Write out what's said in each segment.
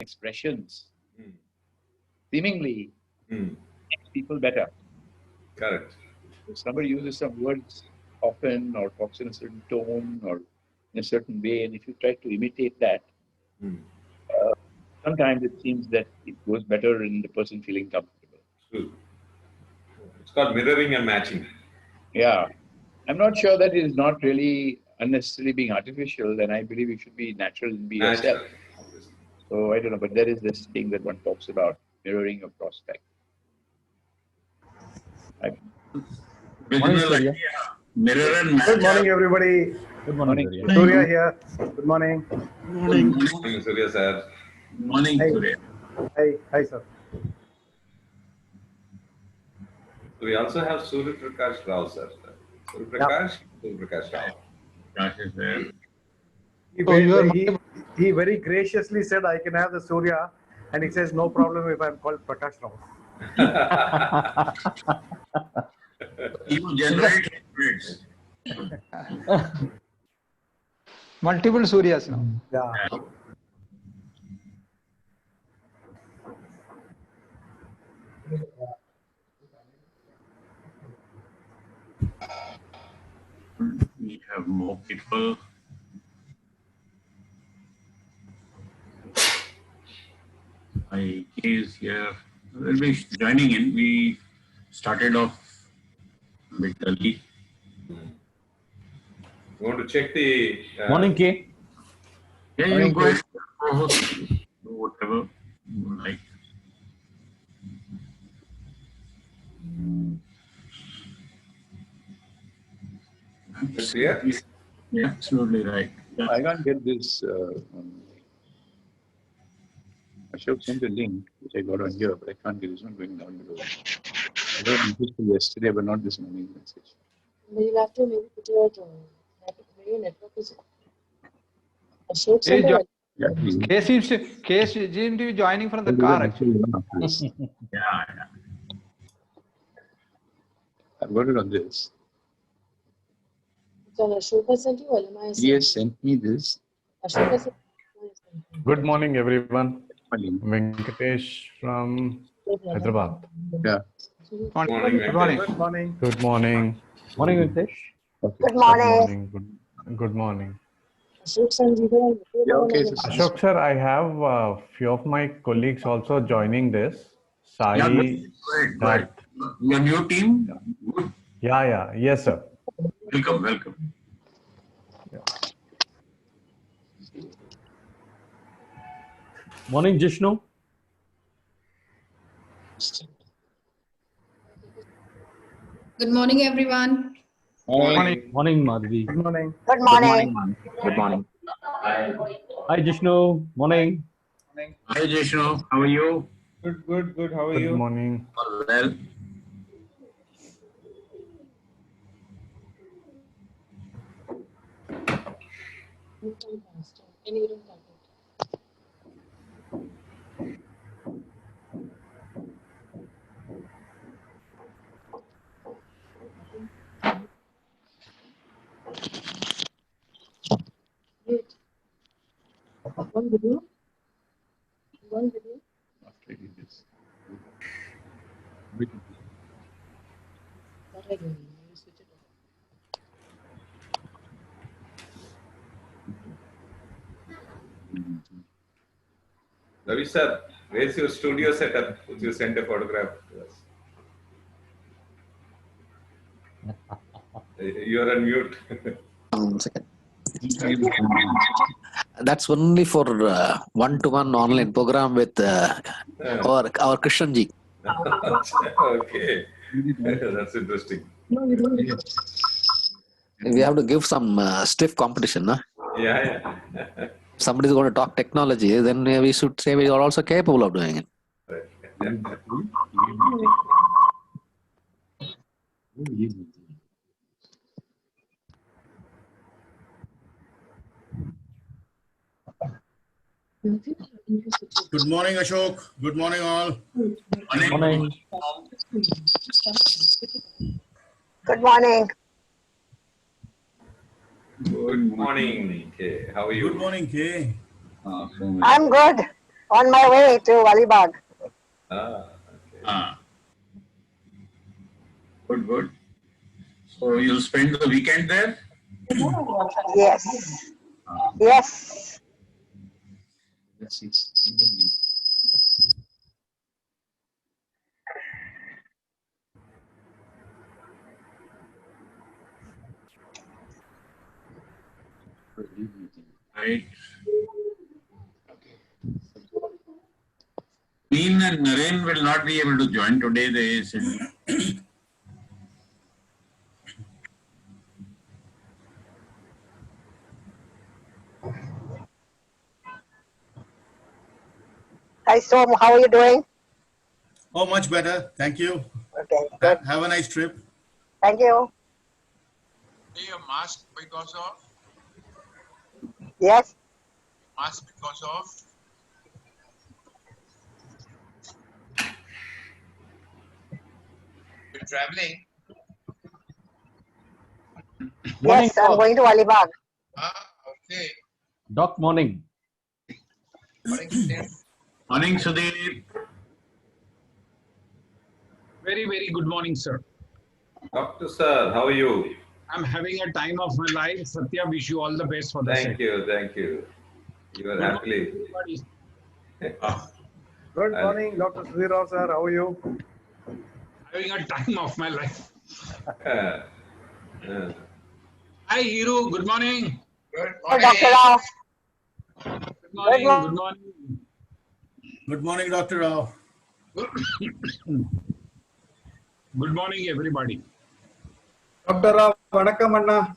expressions Hmm. seemingly makes people better. Correct. If somebody uses some words often or talks in a certain tone or in a certain way, and if you try to imitate that, Hmm. sometimes it seems that it goes better in the person feeling comfortable. True. It's called mirroring and matching. Yeah. I'm not sure that it is not really unnecessarily being artificial, then I believe you should be natural and be yourself. Natural. Obviously. So I don't know, but there is this thing that one talks about mirroring a prospect. I, Morning, Original Surya. idea, mirror and match. Good morning, everybody. Good morning, Morning. Surya. Surya here. Good morning. Good morning. Good Morning, Surya sir. morning, Hi. Surya. Hi, sir. So we also have Surya Prakash Rao sir. Surya Prakash, Surya Prakash Rao. Josh is there. So you are He very graciously said I can have the Surya, and he says no problem if I'm called Prakash Rao. You generate hybrids. multiple Suryas now. Yeah. We have more people. I is here. We'll be joining in. We started off a bit early. You want to check the Morning, K. Yeah, Morning, you go ahead. Co-host. Do whatever you like. clear? Yeah, absolutely right. Yeah. I can't get this. Ashok sent a link, which I got on here, but I can't get it. It's not going down below. I got a message yesterday, but not this morning message. You'll have to maybe put your network is Ashok Hey, Center. Yeah, please. K seems to be joining from the car actually. Yeah. I've got it on this. So Ashoka sent you or am I He has sent me this. Ashoka sent you. Good morning, everyone. Morning. Venkatesh from Hyderabad. Yeah. Morning, Good morning. Good morning. Good morning. Morning, Venkatesh. Okay. Good Good morning. morning. Good morning. Ashok sent you. Yeah, okay. So Ashok sir, I have a few of my colleagues also joining this. Yeah, Sai, go ahead. Go ahead. Your new team? Good. yeah. Yes, sir. Welcome. Morning, Jishnu. Good morning, everyone. morning. Morning, Madhvi. Good morning. Good morning. Good morning. Hi, Jishnu. Morning. Hi, Jeshnu. How are you? Good. How are Good you? morning. All well. Any room target. Wait. One video. After I did this. What I do? You switch it off. Ravi sir, where's your studio setup? Would you send a photograph to us? You're on mute. 1 second. That's only for one-to-one online program with our Krishan ji. Okay. That's interesting. No, you don't. We have to give some stiff competition. Huh? Yeah. Somebody is going to talk technology, then we should say we are also capable of doing it. Good morning, Ashok. Good morning, all. Morning. Good morning. Good morning. Okay. How are you? Good morning, Kay. I'm good. On my way to Alibag. Okay. Good, good. So you'll spend the weekend there? Yes. Yes. Let's see. Right. Neen and Naren will not be able to join today. They said. Hi, Som. How are you doing? Oh, much better. Thank you. Okay, good. Have a nice trip. Thank you. Your mask because of? Yes. Mask because of? You're traveling? Yes, I'm going to Alibag. Okay. Doc, morning. Morning, Sudeep. Morning, Sudeep. Very, very good morning, sir. Doctor sir, how are you? I'm having a time of my life. Satya, wish you all the best for the Thank you, thank you. You are happily. Good morning, Dr. Sudhir Rao, sir. How are you? Having a time of my life. Yeah. Hi, Hero. Good morning. Good Hey, morning. Dr. Rao. Good morning. Good morning. Good morning, Dr. Rao. Good morning, everybody. Dr. Rao, vanakkam Anna.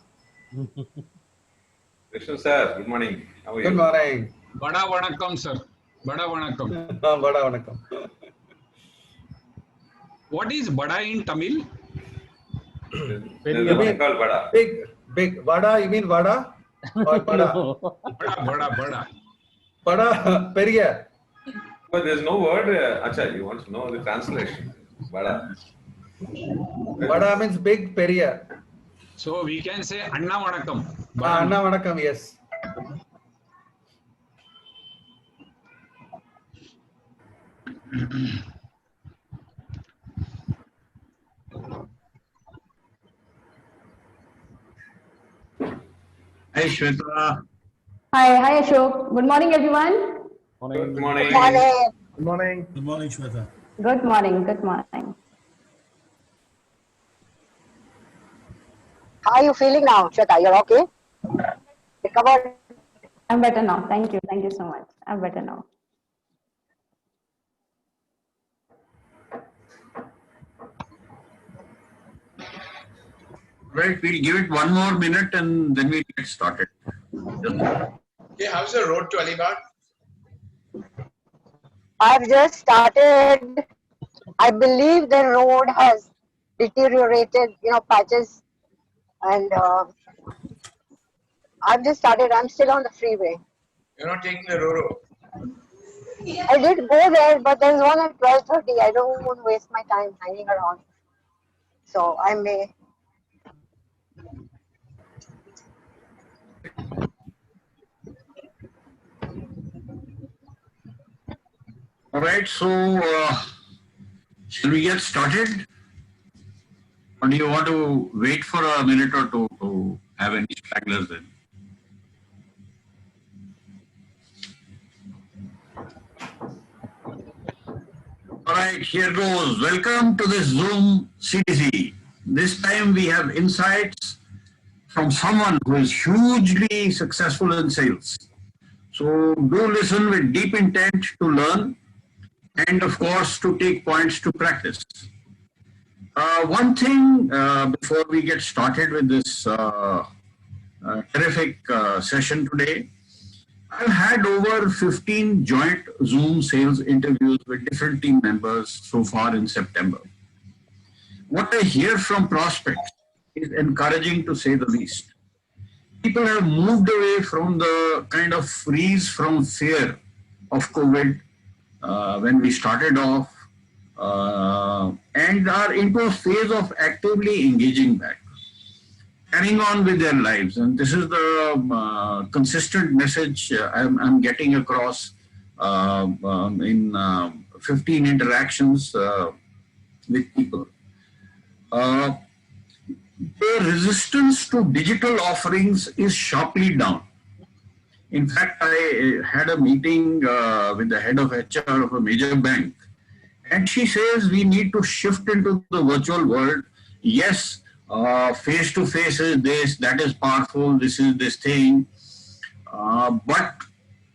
Krishna sir, good morning. How are you? Good morning. Bada vanakkam, sir. Bada vanakkam. Vada vanakkam. What is bada in Tamil? There's nothing called Vada. Big. Vada, you mean Vada? Or Bada? Bada. Bada, Periya. But there's no word. Acha, you want to know the translation? Vada. Vada means big, Periya. So we can say Anna vanakkam. Anna vanakkam, yes. Hi, Shweta. Hi Ashok. Good morning, everyone. Good morning. Good morning. Good morning. Good morning, Shweta. Good morning. How are you feeling now, Shweta? You're okay? Recovered? I'm better now. Thank you so much. I'm better now. Right, we'll give it one more minute and then we'll get started. Okay, how's the road to Alibag? I've just started. I believe the road has deteriorated, patches. And I've just started. I'm still on the freeway. You're not taking the Roro. I did go there, but there's one at 12:30. I don't want to waste my time hanging around. So I may. All right, so shall we get started? Or do you want to wait for a minute or two to have any stragglers then? All right, here goes. Welcome to this Zoom CDC. This time we have insights from someone who is hugely successful in sales. So do listen with deep intent to learn and of course to take points to practice. One thing before we get started with this terrific session today, I've had over 15 joint Zoom sales interviews with different team members so far in September. What I hear from prospects is encouraging to say the least. People have moved away from the kind of freeze from fear of COVID when we started off and are into a phase of actively engaging back, carrying on with their lives. And this is the consistent message I'm getting across in 15 interactions with people. The resistance to digital offerings is sharply down. In fact, I had a meeting with the head of HR of a major bank, and she says we need to shift into the virtual world. Yes, face-to-face is this, that is powerful, this is this thing, but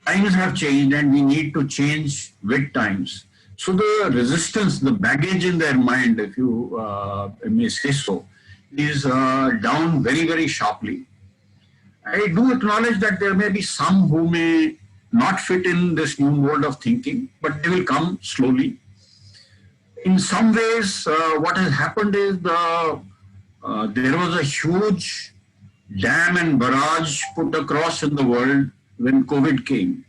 times have changed and we need to change with times. So the resistance, the baggage in their mind, if you may say so, is down very, very sharply. I do acknowledge that there may be some who may not fit in this new mode of thinking, but they will come slowly. In some ways, what has happened is there was a huge dam and barrage put across in the world when COVID came.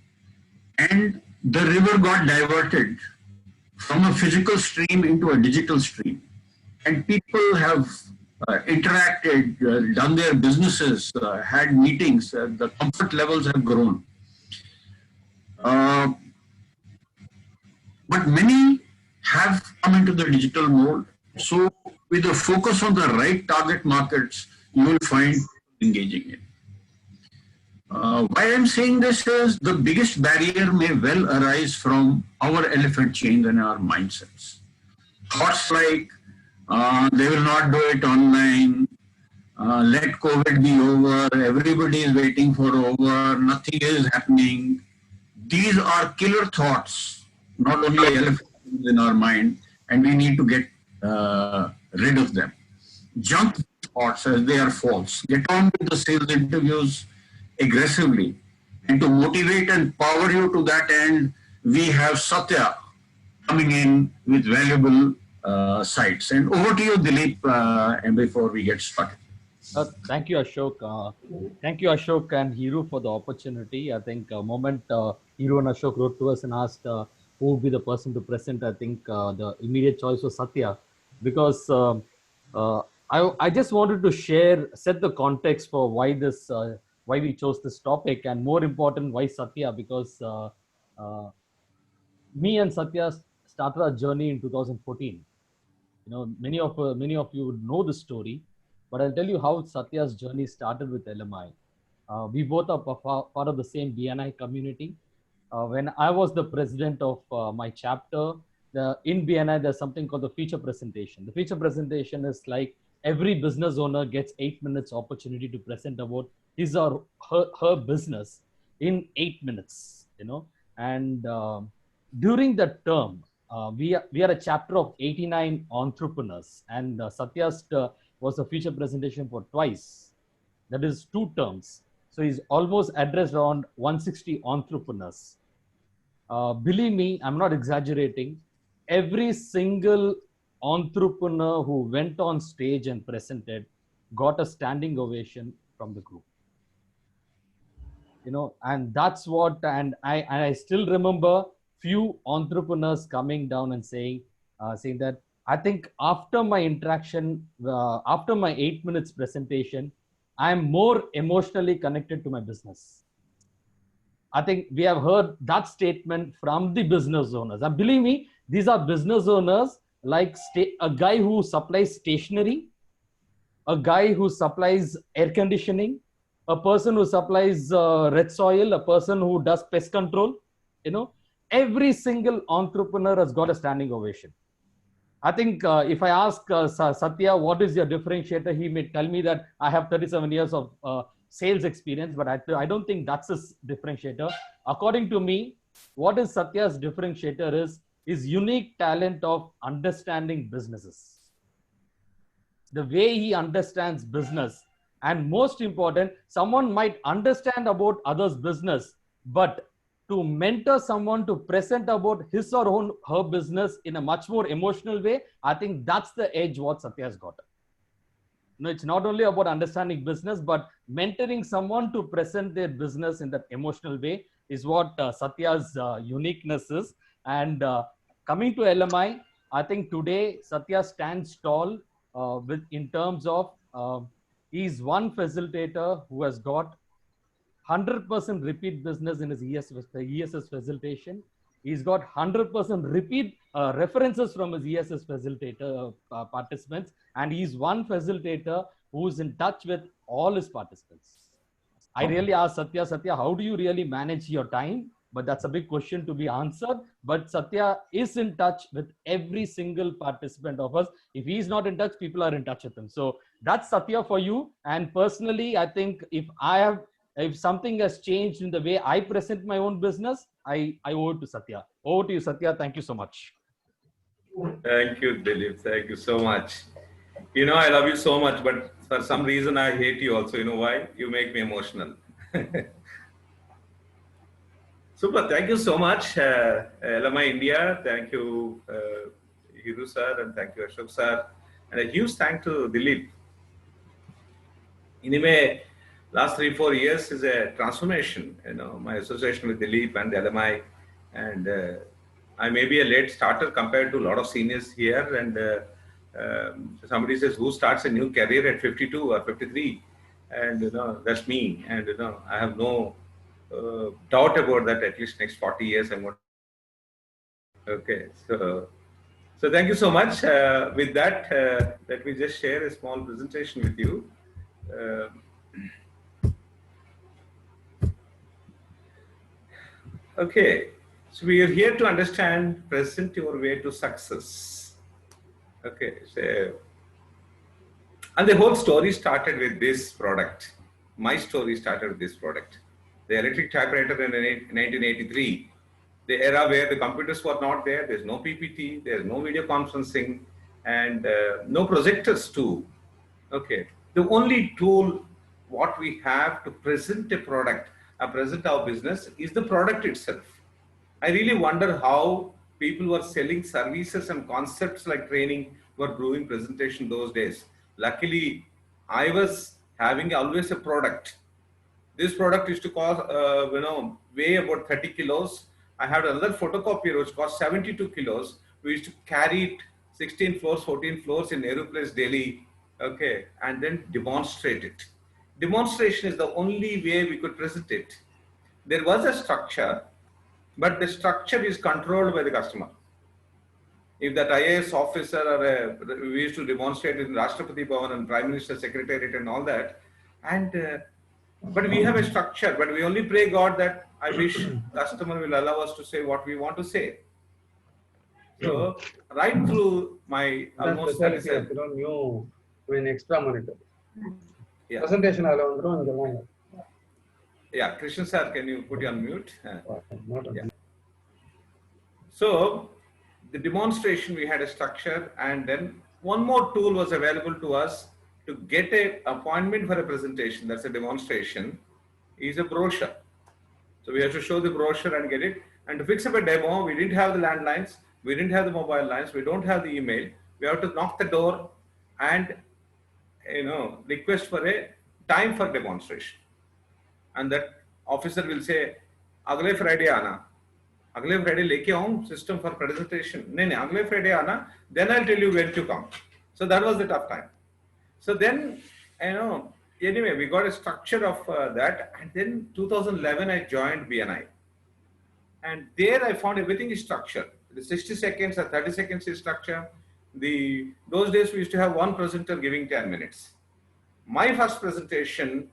And the river got diverted from a physical stream into a digital stream. And people have interacted, done their businesses, had meetings, the comfort levels have grown. But many have come into the digital mode. So with a focus on the right target markets, you will find engaging in. Why I'm saying this is the biggest barrier may well arise from our elephant chains and our mindsets. Thoughts like, they will not do it online, let COVID be over, everybody is waiting for over, nothing is happening. These are killer thoughts, not only elephants in our mind, and we need to get rid of them. Junk thoughts as they are false. Get on with the sales interviews aggressively. And to motivate and power you to that end, we have Satya coming in with valuable sites. And over to you, Dilip, and before we get started. Thank you, Ashok. Thank you, Ashok and Hiru, for the opportunity. I think the moment Hiru and Ashok wrote to us and asked who would be the person to present, I think the immediate choice was Satya, because I just wanted to set the context for why why we chose this topic, and more important, why Satya, because me and Satya started our journey in 2014. You know, many of you would know the story, but I'll tell you how Satya's journey started with LMI. We both are part of the same BNI community. When I was the president of my chapter, in BNI, there's something called the feature presentation. The feature presentation is like every business owner gets 8 minutes opportunity to present about his or her business in 8 minutes, you know. And during that term, we are a chapter of 89 entrepreneurs, and Satya's was a feature presentation for twice. That is 2 terms. So he's almost addressed around 160 entrepreneurs. Believe me, I'm not exaggerating. Every single entrepreneur who went on stage and presented got a standing ovation from the group. You know, and that's what, and I still remember few entrepreneurs coming down and saying that, I think after my interaction, after my 8 minutes presentation, I'm more emotionally connected to my business. I think we have heard that statement from the business owners. And believe me, these are business owners like a guy who supplies stationery, a guy who supplies air conditioning, a person who supplies red soil, a person who does pest control. You know, every single entrepreneur has got a standing ovation. I think if I ask Satya, what is your differentiator? He may tell me that I have 37 years of sales experience, but I don't think that's his differentiator. According to me, what is Satya's differentiator is unique talent of understanding businesses. The way he understands business, and most important, someone might understand about others' business, but to mentor someone to present about his or her business in a much more emotional way, I think that's the edge what Satya's got. No, it's not only about understanding business, but mentoring someone to present their business in that emotional way is what Satya's uniqueness is. And coming to LMI, I think today Satya stands tall in terms of he's one facilitator who has got 100% repeat business in his ESS facilitation. He's got 100% repeat references from his ESS facilitator participants, and he's one facilitator who's in touch with all his participants. I really asked Satya, how do you really manage your time? But that's a big question to be answered. But Satya is in touch with every single participant of us. If he's not in touch, people are in touch with him. So that's Satya for you. And personally, I think if something has changed in the way I present my own business, I owe it to Satya. Over to you, Satya. Thank you so much. Thank you, Dilip. Thank you so much. You know, I love you so much, but for some reason I hate you also. You know why? You make me emotional. Super. Thank you so much, LMI India. Thank you, Hiru sir, and thank you, Ashok sir. And a huge thank to Dilip. Anyway, last 3-4 years is a transformation. You know, my association with Dilip and LMI, and I may be a late starter compared to a lot of seniors here. And somebody says, who starts a new career at 52 or 53? And you know, that's me. And you know, I have no doubt about that. At least next 40 years, I'm going. Okay, so thank you so much. With that, let me just share a small presentation with you. Okay, so we are here to understand present your way to success. Okay, so and the whole story started with this product. My story started with this product. The electric typewriter in 1983, the era where the computers were not there, there's no PPT, there's no video conferencing, and no projectors too. Okay, the only tool what we have to present a product, present our business, is the product itself. I really wonder how people were selling services and concepts like training were doing presentation those days. Luckily, I was having always a product. This product used to cost, weigh about 30 kilos. I had another photocopier which cost 72 kilos. We used to carry it 16 floors, 14 floors in Nehru Place, Delhi, okay, and then demonstrate it. Demonstration is the only way we could present it. There was a structure, but the structure is controlled by the customer. If that IAS officer or we used to demonstrate in Rashtrapati Bhavan and Prime Minister Secretariat and all that, and but we have a structure, but we only pray God that I wish customer will allow us to say what we want to say. So right through my almost new with extra monitor. Yeah. Presentation yeah, Krishna sir, can you put you on mute? Yeah. So the demonstration, we had a structure, and then one more tool was available to us to get an appointment for a presentation. That's a demonstration, is a brochure. So we have to show the brochure and get it. And to fix up a demo, we didn't have the landlines, we didn't have the mobile lines, we don't have the email. We have to knock the door and request for a time for demonstration. And that officer will say, "Agle Friday aana." Agle Friday leke aun system for presentation. No, Agle Friday aana. Then I'll tell you when to come. So that was the tough time. So then, anyway, we got a structure of that. And then 2011, I joined BNI. And there I found everything is structured. The 60 seconds or 30 seconds is structure. Those days we used to have one presenter giving 10 minutes. My first presentation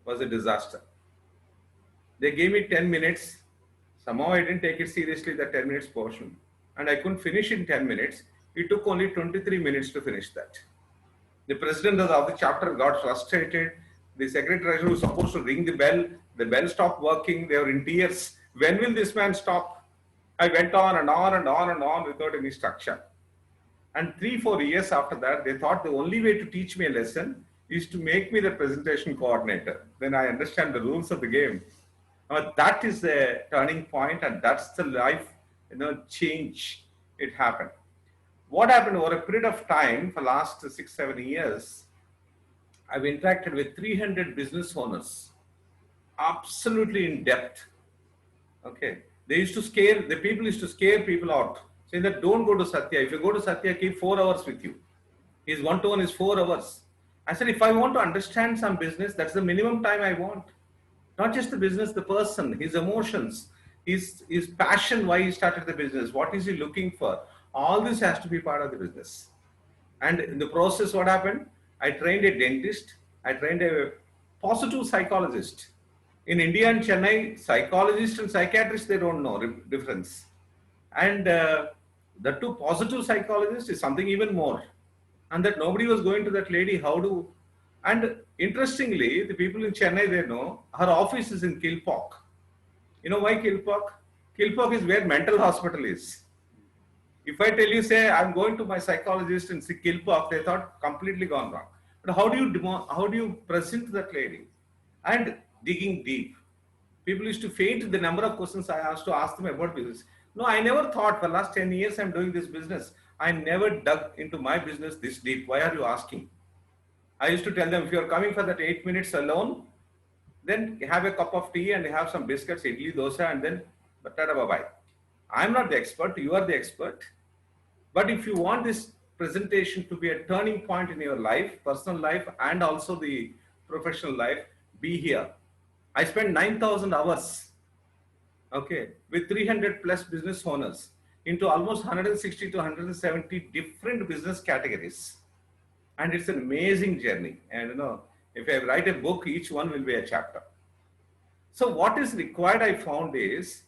was a disaster. They gave me 10 minutes. Somehow I didn't take it seriously, the 10 minutes portion. And I couldn't finish in 10 minutes. It took only 23 minutes to finish that. The president of the chapter got frustrated. The secretary was supposed to ring the bell stopped working. They were in tears. When will this man stop? I went on and on and on and on without any structure. And 3-4 years after that, they thought the only way to teach me a lesson is to make me the presentation coordinator. Then I understand the rules of the game. That is the turning point, and that's the life, change. It happened. What happened over a period of time for last 6-7 years, I've interacted with 300 business owners, absolutely in depth. Okay. The people used to scare people out, saying that don't go to Satya. If you go to Satya, keep 4 hours with you. His one-to-one is 4 hours. I said, if I want to understand some business, that's the minimum time I want. Not just the business, the person, his emotions, his passion, why he started the business, what is he looking for. All this has to be part of the business. And in the process, what happened? I trained a dentist. I trained a positive psychologist. In India and Chennai, psychologists and psychiatrists, they don't know difference. And the two positive psychologists is something even more. And that nobody was going to that lady, and interestingly, the people in Chennai, they know, her office is in Kilpauk. You know why Kilpauk? Kilpauk is where mental hospital is. If I tell you, say, I'm going to my psychologist in Kilpauk, they thought completely gone wrong. But how do you present that lady? And digging deep. People used to faint the number of questions I asked to ask them about business. No, I never thought for the last 10 years I'm doing this business. I never dug into my business this deep. Why are you asking? I used to tell them, if you're coming for that 8 minutes alone, then have a cup of tea and have some biscuits, idli, dosa, and then bye-bye. I'm not the expert, you are the expert. But if you want this presentation to be a turning point in your life, personal life, and also the professional life, be here. I spent 9,000 hours, okay, with 300 plus business owners into almost 160 to 170 different business categories. And it's an amazing journey. And you know, if I write a book, each one will be a chapter. So what is required, I found, is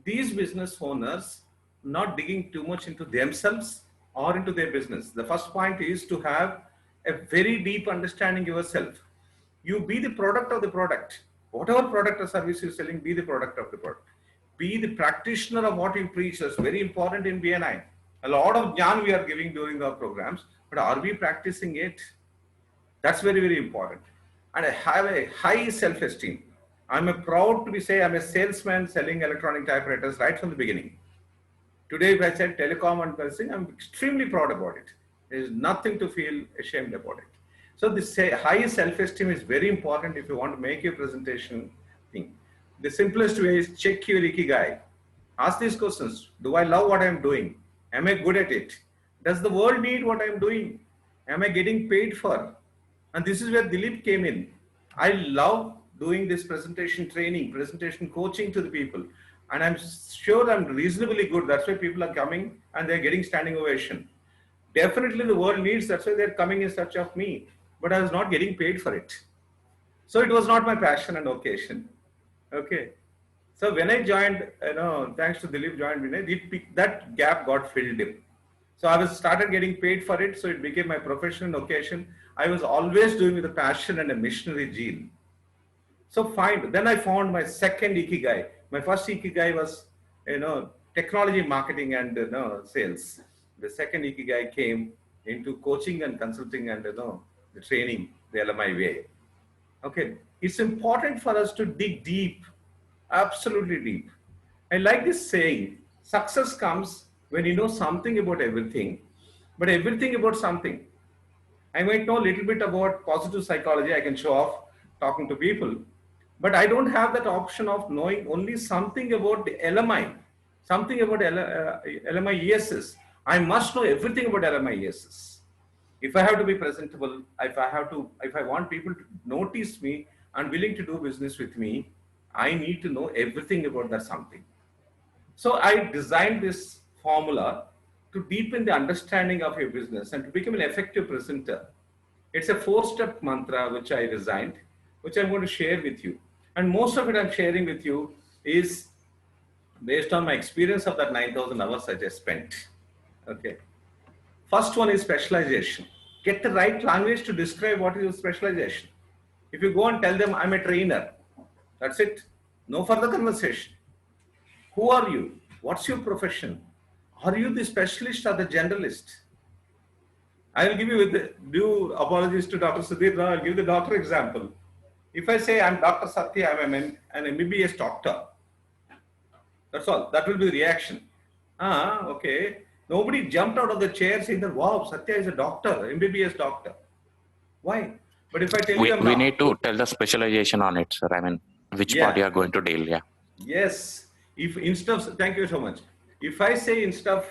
these business owners not digging too much into themselves or into their business. The first point is to have a very deep understanding yourself. You be the product of the product. Whatever product or service you're selling, be the product of the product. Be the practitioner of what you preach. That's very important in BNI. A lot of jnana we are giving during our programs, but are we practicing it? That's very, very important. And I have a high self-esteem. I'm proud to say I'm a salesman selling electronic typewriters right from the beginning. Today, if I said telecom and purchasing, I'm extremely proud about it. There's nothing to feel ashamed about it. So this high self-esteem is very important if you want to make your presentation thing. The simplest way is check your ikigai. Ask these questions. Do I love what I'm doing? Am I good at it? Does the world need what I'm doing? Am I getting paid for? And this is where Dilip came in. I love doing this presentation training, presentation coaching to the people. And I'm sure I'm reasonably good. That's why people are coming and they're getting standing ovation. Definitely the world needs, that's why they're coming in search of me. But I was not getting paid for it. So it was not my passion and occasion. Okay. So when I joined, thanks to Dilip joined Vinay, that gap got filled in. So I started getting paid for it. So it became my profession and occasion. I was always doing with a passion and a missionary gene. So fine. Then I found my second ikigai. My first ikigai was, technology, marketing, and sales. The second ikigai came into coaching and consulting and the training, the LMI way. Okay, it's important for us to dig deep, absolutely deep. I like this saying: success comes when you know something about everything, but everything about something. I might know a little bit about positive psychology. I can show off talking to people. But I don't have that option of knowing only something about the LMI, something about LMI ESS. I must know everything about LMI ESS. If I have to be presentable, if I want people to notice me and willing to do business with me, I need to know everything about that something. So I designed this formula to deepen the understanding of your business and to become an effective presenter. It's a 4-step mantra which I designed, which I'm going to share with you. And most of it I'm sharing with you is based on my experience of that 9,000 hours I just spent. Okay. First one is specialization. Get the right language to describe what is your specialization. If you go and tell them I'm a trainer, that's it. No further conversation. Who are you? What's your profession? Are you the specialist or the generalist? I will give you, with due apologies to Dr. Sudhir, now I'll give the doctor example. If I say I'm Dr. Satya, I'm an MBBS doctor, that's all. That will be the reaction. Okay. Nobody jumped out of the chair saying that, wow, Satya is a doctor, MBBS doctor. Why? But if I tell you we need to tell the specialization on it, sir. I mean, which part you are going to deal, yeah. Yes. If instead of, thank you so much. If I say instead of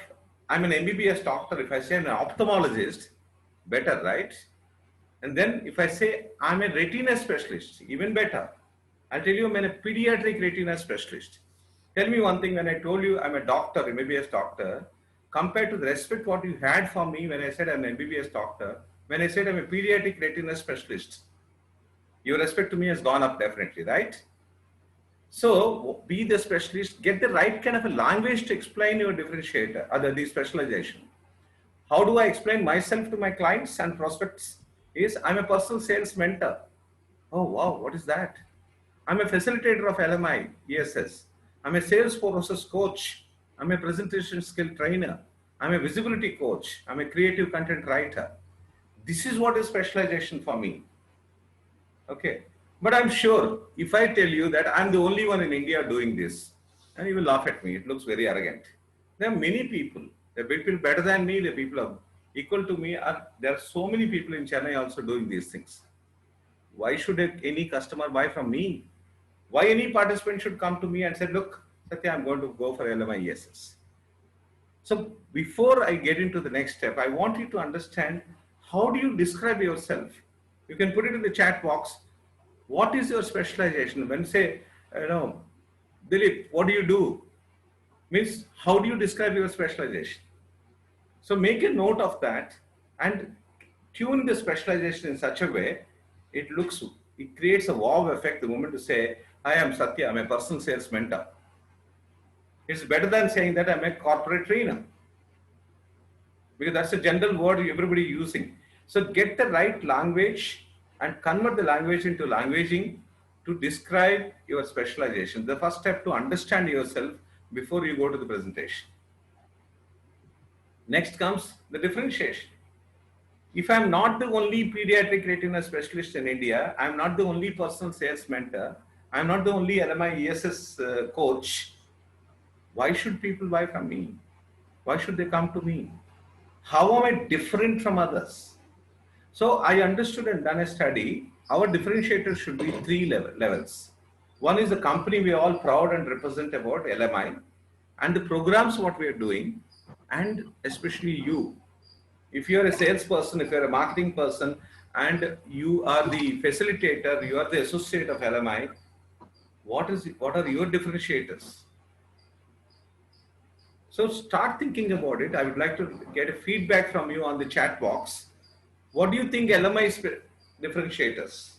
I'm an MBBS doctor, if I say I'm an ophthalmologist, better, right? And then if I say I'm a retina specialist, even better. I'll tell you, I'm a pediatric retina specialist. Tell me one thing, when I told you I'm a doctor, MBBS doctor, compared to the respect what you had for me when I said I'm an MBBS doctor, when I said I'm a pediatric retina specialist, your respect to me has gone up definitely, right? So be the specialist, get the right kind of a language to explain your differentiator, the specialization. How do I explain myself to my clients and prospects? Is I'm a personal sales mentor. Oh wow, what is that? I'm a facilitator of LMI, ESS. I'm a sales process coach. I'm a presentation skill trainer. I'm a visibility coach. I'm a creative content writer. This is what is specialization for me. Okay. But I'm sure if I tell you that I'm the only one in India doing this, and you will laugh at me, it looks very arrogant. There are many people. There are people better than me. There are people equal to me. There are so many people in Chennai also doing these things. Why should any customer buy from me? Why any participant should come to me and say, look, Satya, I'm going to go for LMI ESS. So before I get into the next step, I want you to understand, how do you describe yourself? You can put it in the chat box. What is your specialization? When say, Dilip, what do you do? Means, how do you describe your specialization? So make a note of that and tune the specialization in such a way, it creates a wow effect the moment you say, I am Satya, I'm a personal sales mentor. It's better than saying that I'm a corporate trainer, because that's a general word everybody using. So get the right language and convert the language into languaging to describe your specialization. The first step to understand yourself before you go to the presentation. Next comes the differentiation. If I'm not the only pediatric retina specialist in India, I'm not the only personal sales mentor, I'm not the only LMI ESS coach, why should people buy from me? Why should they come to me? How am I different from others? So I understood and done a study. Our differentiators should be 3 levels. One is the company we are all proud and represent about, LMI, and the programs what we are doing, and especially you. If you are a salesperson, if you are a marketing person, and you are the facilitator, you are the associate of LMI, what are your differentiators? So start thinking about it. I would like to get a feedback from you on the chat box. What do you think LMI differentiators?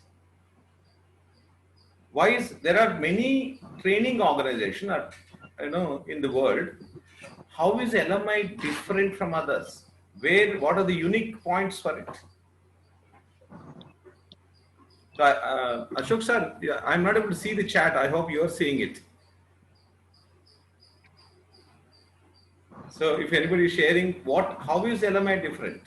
There are many training organizations, in the world. How is LMI different from others? What are the unique points for it? So, Ashok sir, I'm not able to see the chat. I hope you're seeing it. So if anybody is sharing, how is LMI different?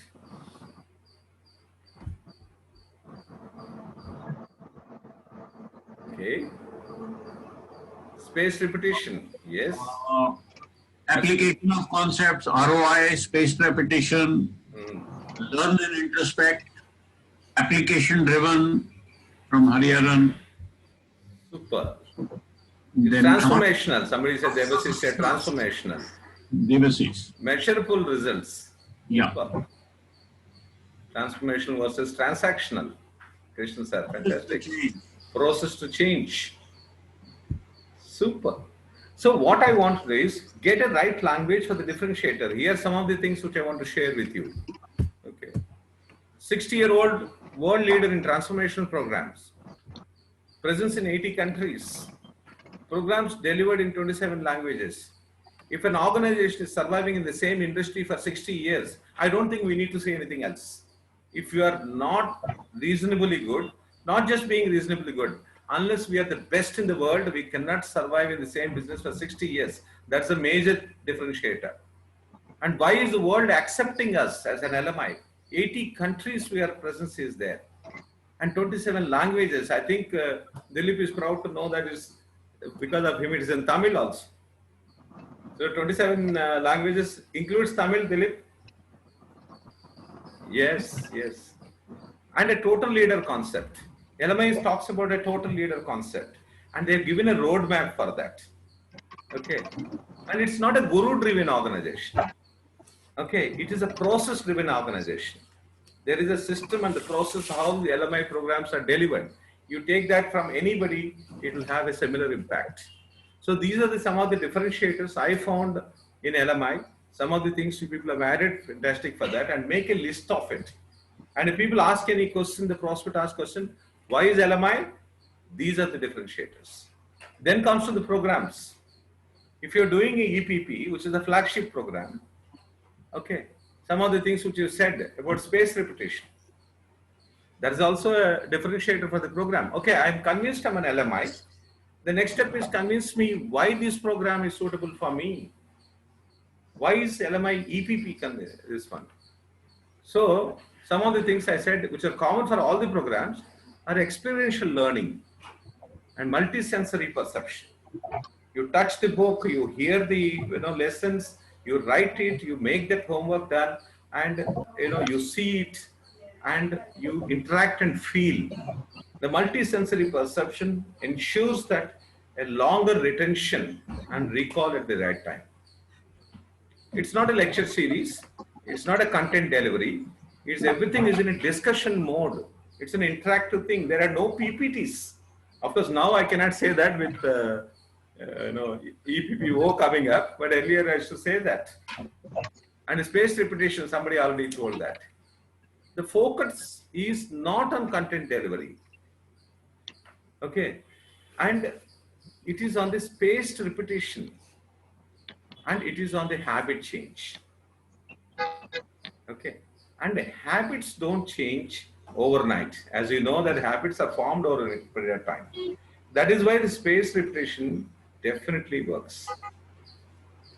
Okay. Space repetition, yes. Application of concepts, ROI, spaced repetition, learn and introspect, application driven from Hariharan. Super. Transformational. Somebody said Devasis said transformational. Devasis. Measurable results. Yeah. Super. Transformational versus transactional. Krishna sir, fantastic. Process to change. Super. So what I want to do is get a right language for the differentiator. Here are some of the things which I want to share with you. Okay. 60-year-old world leader in transformational programs. Presence in 80 countries. Programs delivered in 27 languages. If an organization is surviving in the same industry for 60 years, I don't think we need to say anything else. If you are not reasonably good, not just being reasonably good, unless we are the best in the world, we cannot survive in the same business for 60 years. That's a major differentiator. And why is the world accepting us as an LMI? 80 countries where presence is there. And 27 languages. I think Dilip is proud to know that is because of him, it is in Tamil also. So 27 languages includes Tamil, Dilip? Yes, yes. And a total leader concept. LMI talks about a total leader concept, and they've given a roadmap for that. Okay. And it's not a guru-driven organization. Okay. It is a process-driven organization. There is a system and the process how the LMI programs are delivered. You take that from anybody, it will have a similar impact. So these are some of the differentiators I found in LMI. Some of the things you people have added, fantastic for that, and make a list of it. And if people ask any question, the prospect asks question, why is LMI? These are the differentiators. Then comes to the programs. If you're doing a EPP, which is a flagship program, okay, some of the things which you said about space repetition, that is also a differentiator for the program. Okay, I'm convinced I'm an LMI. The next step is convince me why this program is suitable for me. Why is LMI EPP this one? So some of the things I said, which are common for all the programs, are experiential learning and multisensory perception. You touch the book, you hear the lessons, you write it, you make that homework done, and you see it, and you interact and feel. The multisensory perception ensures that a longer retention and recall at the right time. It's not a lecture series. It's not a content delivery. It's everything is in a discussion mode. It's an interactive thing. There are no PPTs. Of course, now I cannot say that with EPPO coming up, but earlier I used to say that. And space repetition, somebody already told that. The focus is not on content delivery. Okay. And it is on the spaced repetition. And it is on the habit change. Okay. And habits don't change overnight. As you know, that habits are formed over a period of time. That is why the spaced repetition definitely works.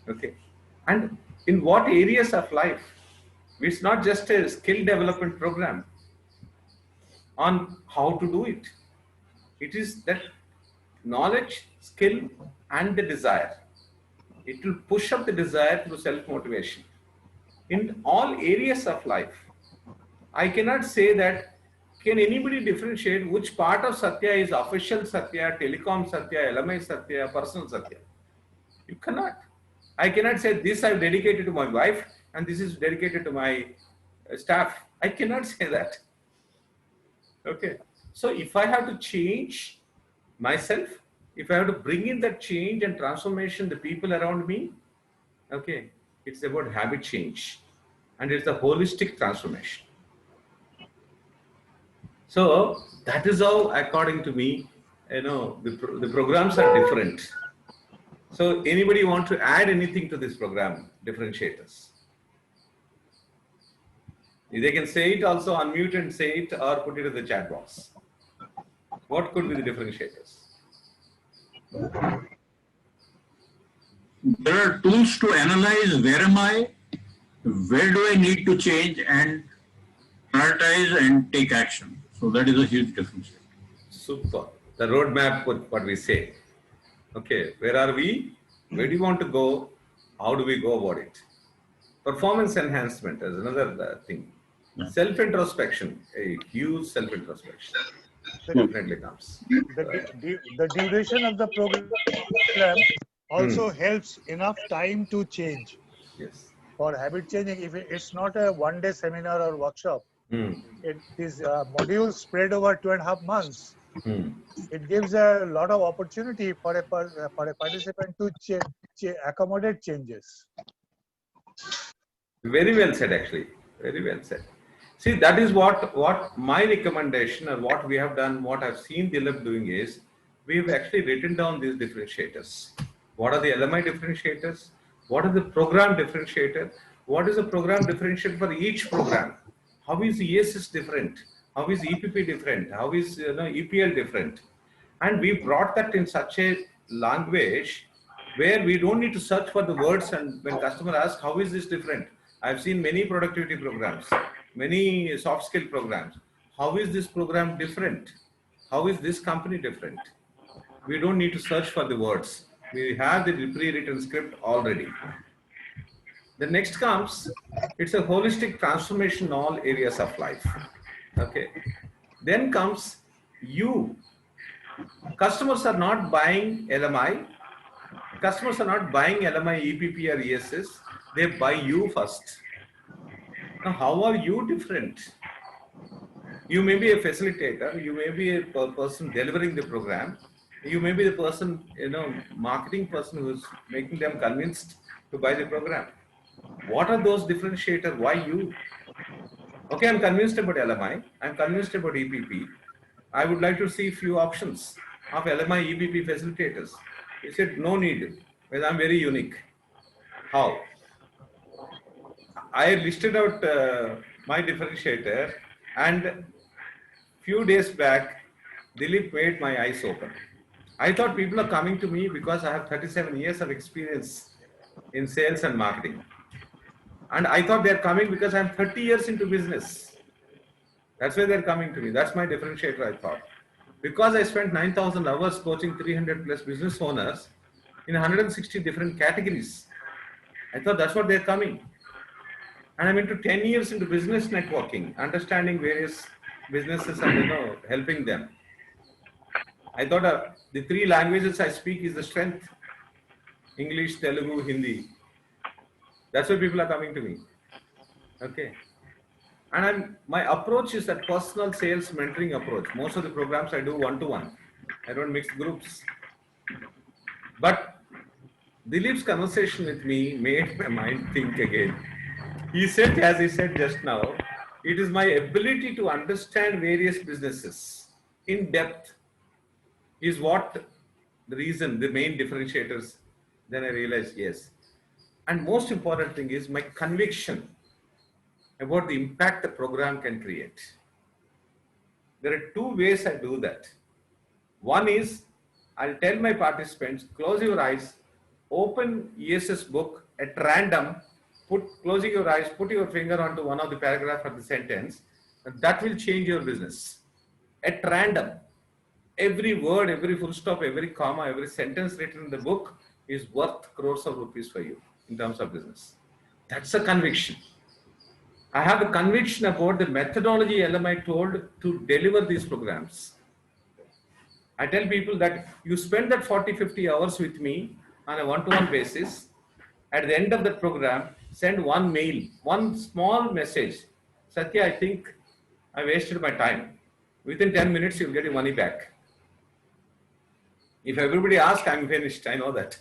Okay. And in what areas of life? It's not just a skill development program on how to do it. It is that knowledge, skill, and the desire. It will push up the desire through self-motivation. In all areas of life, I cannot say that, can anybody differentiate which part of Satya is official Satya, telecom Satya, LMI Satya, personal Satya? You cannot. I cannot say this I've dedicated to my wife and this is dedicated to my staff. I cannot say that. Okay. So if I have to change myself, if I have to bring in that change and transformation, the people around me, okay, it's about habit change and it's a holistic transformation. So that is how, according to me, the programs are different. So anybody want to add anything to this program, differentiators? They can say it also, unmute and say it, or put it in the chat box. What could be the differentiators? There are tools to analyze where am I, where do I need to change and prioritize and take action. So that is a huge difference. Super. The roadmap, what we say. Okay, where are we? Where do you want to go? How do we go about it? Performance enhancement is another thing. Self-introspection, a huge self-introspection. Definitely comes. The duration of the program also helps enough time to change. Yes. For habit changing, if it's not a one-day seminar or workshop, it is modules spread over 2.5 months. It gives a lot of opportunity for a participant to accommodate changes. Very well said, actually. Very well said. See, that is what my recommendation or what we have done, what I've seen Dilip doing is, we've actually written down these differentiators. What are the LMI differentiators? What is the program differentiator? What is the program differentiator for each program? How is ESS different? How is EPP different? How is EPL different? And we brought that in such a language where we don't need to search for the words, and when customer asks, how is this different? I've seen many productivity programs, many soft skill programs. How is this program different? How is this company different? We don't need to search for the words. We have the pre-written script already. The next comes, it's a holistic transformation in all areas of life. Okay. Then comes you. Customers are not buying LMI. Customers are not buying LMI, EPP or ESS. They buy you first. Now, how are you different? You may be a facilitator, you may be a person delivering the program, you may be the person, marketing person who's making them convinced to buy the program. What are those differentiators? Why you? Okay, I'm convinced about LMI, I'm convinced about EPP. I would like to see few options of LMI EPP facilitators. He said, no need, well, I'm very unique. How? I listed out my differentiator, and few days back, Dilip made my eyes open. I thought people are coming to me because I have 37 years of experience in sales and marketing. And I thought they're coming because I'm 30 years into business. That's why they're coming to me. That's my differentiator, I thought. Because I spent 9,000 hours coaching 300 plus business owners in 160 different categories. I thought that's what they're coming. And I'm into 10 years into business networking, understanding various businesses and helping them. I thought the three languages I speak is the strength: English, Telugu, Hindi. That's why people are coming to me. Okay. And my approach is that personal sales mentoring approach. Most of the programs I do one-to-one. I don't mix groups. But Dilip's conversation with me made my mind think again. He said, as he said just now, it is my ability to understand various businesses in depth is what the reason, the main differentiators. Then I realized, yes. And most important thing is my conviction about the impact the program can create. There are two ways I do that. One is, I'll tell my participants, close your eyes, open ESS book at random, closing your eyes, put your finger onto one of the paragraph or the sentence, and that will change your business. At random, every word, every full stop, every comma, every sentence written in the book is worth crores of rupees for you in terms of business. That's a conviction. I have a conviction about the methodology LMI told to deliver these programs. I tell people that you spend that 40-50 hours with me on a one-to-one basis. At the end of the program, send one mail, one small message. Satya, I think I wasted my time. Within 10 minutes, you'll get your money back. If everybody asks, I'm finished. I know that.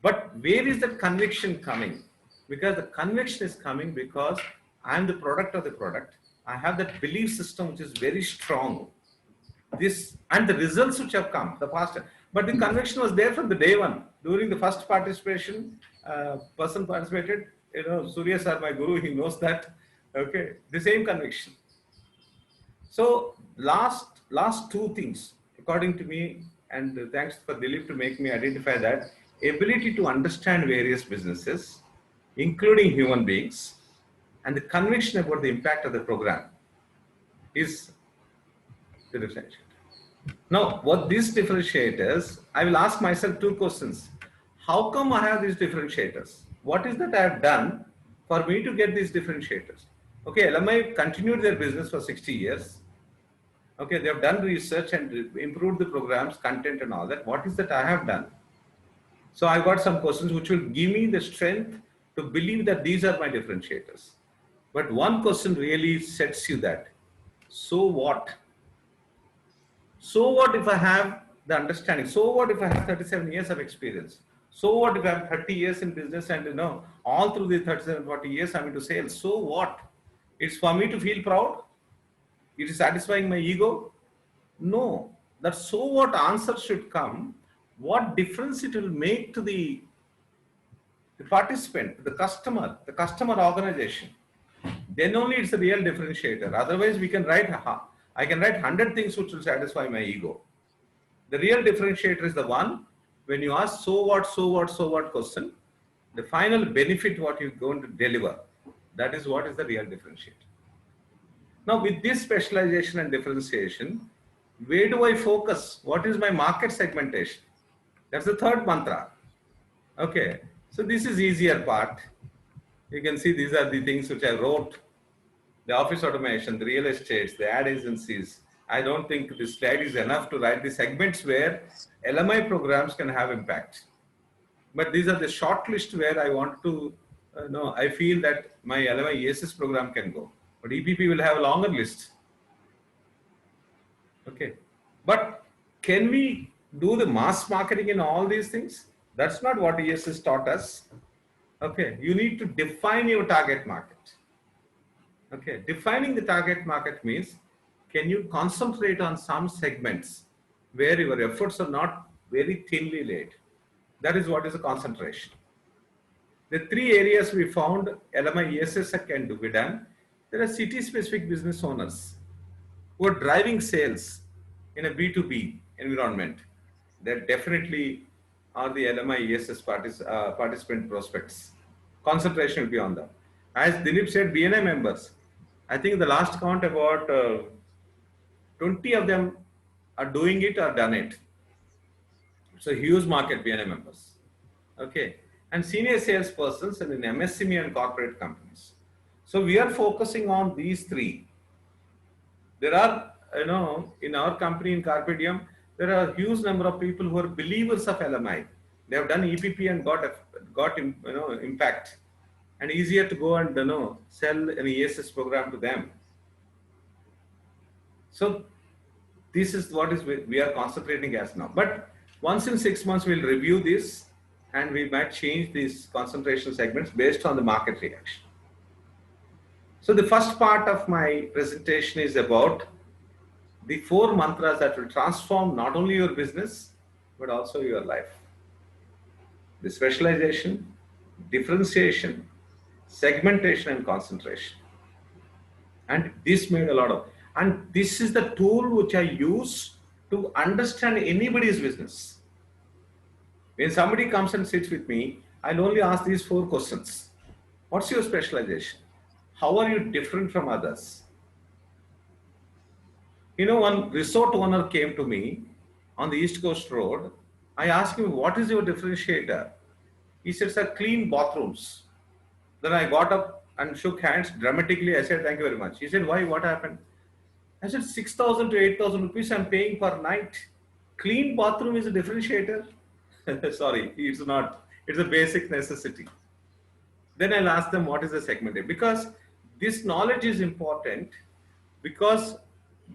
But where is that conviction coming? Because the conviction is coming because I'm the product of the product. I have that belief system which is very strong. This and the results which have come, the faster. But the conviction was there from the day one. During the first participation, person participated. Surya sir, my guru, he knows that. Okay, the same conviction. So last two things, according to me, and thanks for Dilip to make me identify that, ability to understand various businesses, including human beings, and the conviction about the impact of the program is the differentiator. Now, what these differentiators, I will ask myself two questions. How come I have these differentiators? What is that I have done for me to get these differentiators? Okay, LMI continued their business for 60 years. Okay, they have done research and improved the programs, content and all that. What is that I have done? So I got some questions which will give me the strength to believe that these are my differentiators. But one question really sets you that. So what? So what if I have the understanding? So what if I have 37 years of experience? So what if I have 30 years in business and all through the 37, 40 years I'm into sales? So what? It's for me to feel proud? It is satisfying my ego? No. That so what answer should come. What difference it will make to the participant, the customer organization. Then only it's a real differentiator. Otherwise, we can write, I can write 100 things which will satisfy my ego. The real differentiator is the one when you ask so what question, the final benefit what you're going to deliver. That is what is the real differentiator. Now, with this specialization and differentiation, where do I focus? What is my market segmentation? That's the third mantra. Okay, so this is easier part. You can see these are the things which I wrote. The office automation, the real estates, the ad agencies. I don't think this slide is enough to write the segments where LMI programs can have impact. But these are the short list where I want to, I feel that my LMI ESS program can go. but EPP will have a longer list. Okay, but can we do the mass marketing in all these things? That's not what ESS taught us. Okay, you need to define your target market. Okay, defining the target market means, can you concentrate on some segments where your efforts are not very thinly laid? That is what is a concentration. The three areas we found LMI ESS can do be done. There are city-specific business owners who are driving sales in a B2B environment. They definitely are the LMI ESS participant prospects. Concentration will be on them. As Dilip said, BNI members, I think the last count about 20 of them are doing it or done it. It's a huge market, BNI members. Okay, and senior salespersons and in MSME and corporate companies. So we are focusing on these three. There are, in our company in Carpe Diem, there are a huge number of people who are believers of LMI. They have done EPP and got impact, and easier to go and sell an ESS program to them. So this is what is we are concentrating as now. But once in 6 months we'll review this, and we might change these concentration segments based on the market reaction. So the first part of my presentation is about the 4 mantras that will transform not only your business, but also your life. The specialization, differentiation, segmentation, and concentration. And this made a lot of, and this is the tool which I use to understand anybody's business. When somebody comes and sits with me, I'll only ask these 4 questions. What's your specialization? How are you different from others? One resort owner came to me on the East Coast Road. I asked him, what is your differentiator? He said, sir, clean bathrooms. Then I got up and shook hands dramatically. I said, thank you very much. He said, why? What happened? I said, 6,000 to 8,000 rupees I'm paying per night. Clean bathroom is a differentiator? Sorry, it's not. It's a basic necessity. Then I'll ask them, what is the segment? Because this knowledge is important, because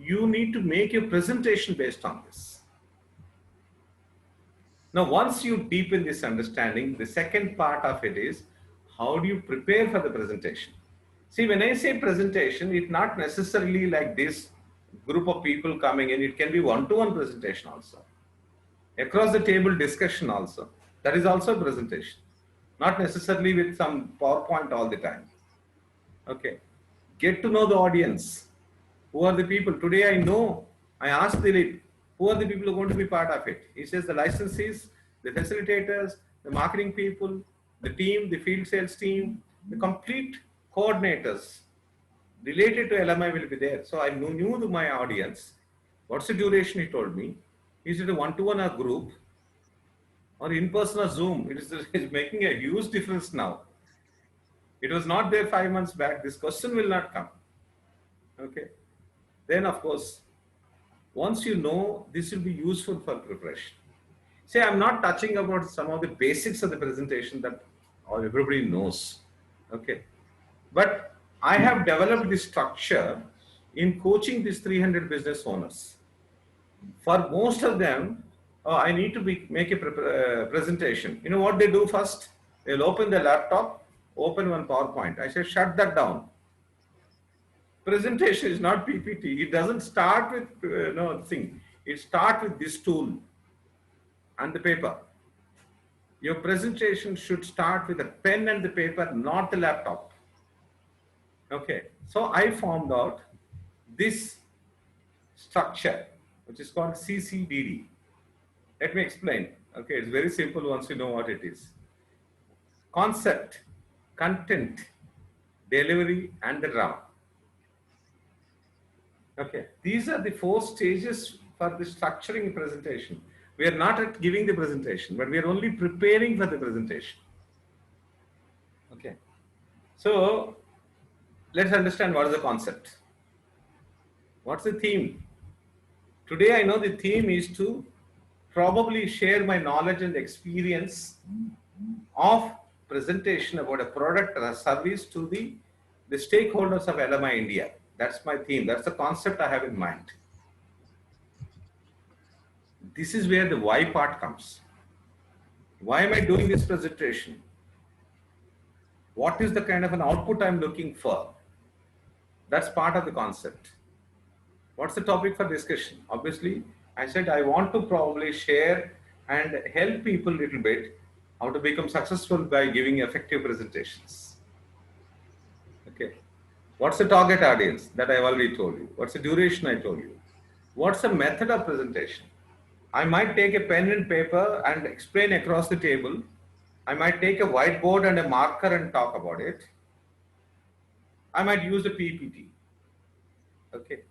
you need to make your presentation based on this. Now, once you deepen this understanding, the second part of it is, how do you prepare for the presentation? See, when I say presentation, it's not necessarily like this group of people coming in. It can be one-to-one presentation also. Across the table discussion also. That is also a presentation. Not necessarily with some PowerPoint all the time. Okay. Get to know the audience. Who are the people? Today I asked Dilip, who are the people who are going to be part of it? He says the licensees, the facilitators, the marketing people, the team, the field sales team, the complete coordinators related to LMI will be there. So I knew my audience. What's the duration, he told me. Is it a one-to-one or group or in-person or Zoom? It's making a huge difference now. It was not there 5 months back. This question will not come. Okay. Then, of course, once you know, this will be useful for preparation. See, I'm not touching about some of the basics of the presentation that everybody knows. Okay. But I have developed this structure in coaching these 300 business owners. For most of them, I need to make a presentation. You know what they do first? They'll open their laptop, open one PowerPoint. I say, shut that down. Presentation is not PPT. It doesn't start with thing. It starts with this tool and the paper. Your presentation should start with a pen and the paper, not the laptop. Okay. So I found out this structure, which is called CCDD. Let me explain. Okay, it's very simple once you know what it is. Concept, content, delivery, and the drama. Okay, these are the 4 stages for the structuring presentation. We are not at giving the presentation, but we are only preparing for the presentation. Okay, so let's understand what is the concept. What's the theme? Today I know the theme is to probably share my knowledge and experience of presentation about a product or a service to the the stakeholders of LMI India. That's my theme. That's the concept I have in mind. This is where the why part comes. Why am I doing this presentation? What is the kind of an output I'm looking for? That's part of the concept. What's the topic for discussion? Obviously, I said I want to probably share and help people a little bit how to become successful by giving effective presentations. Okay. What's the target audience that I've already told you? What's the duration I told you? What's the method of presentation? I might take a pen and paper and explain across the table. I might take a whiteboard and a marker and talk about it. I might use a PPT. Okay.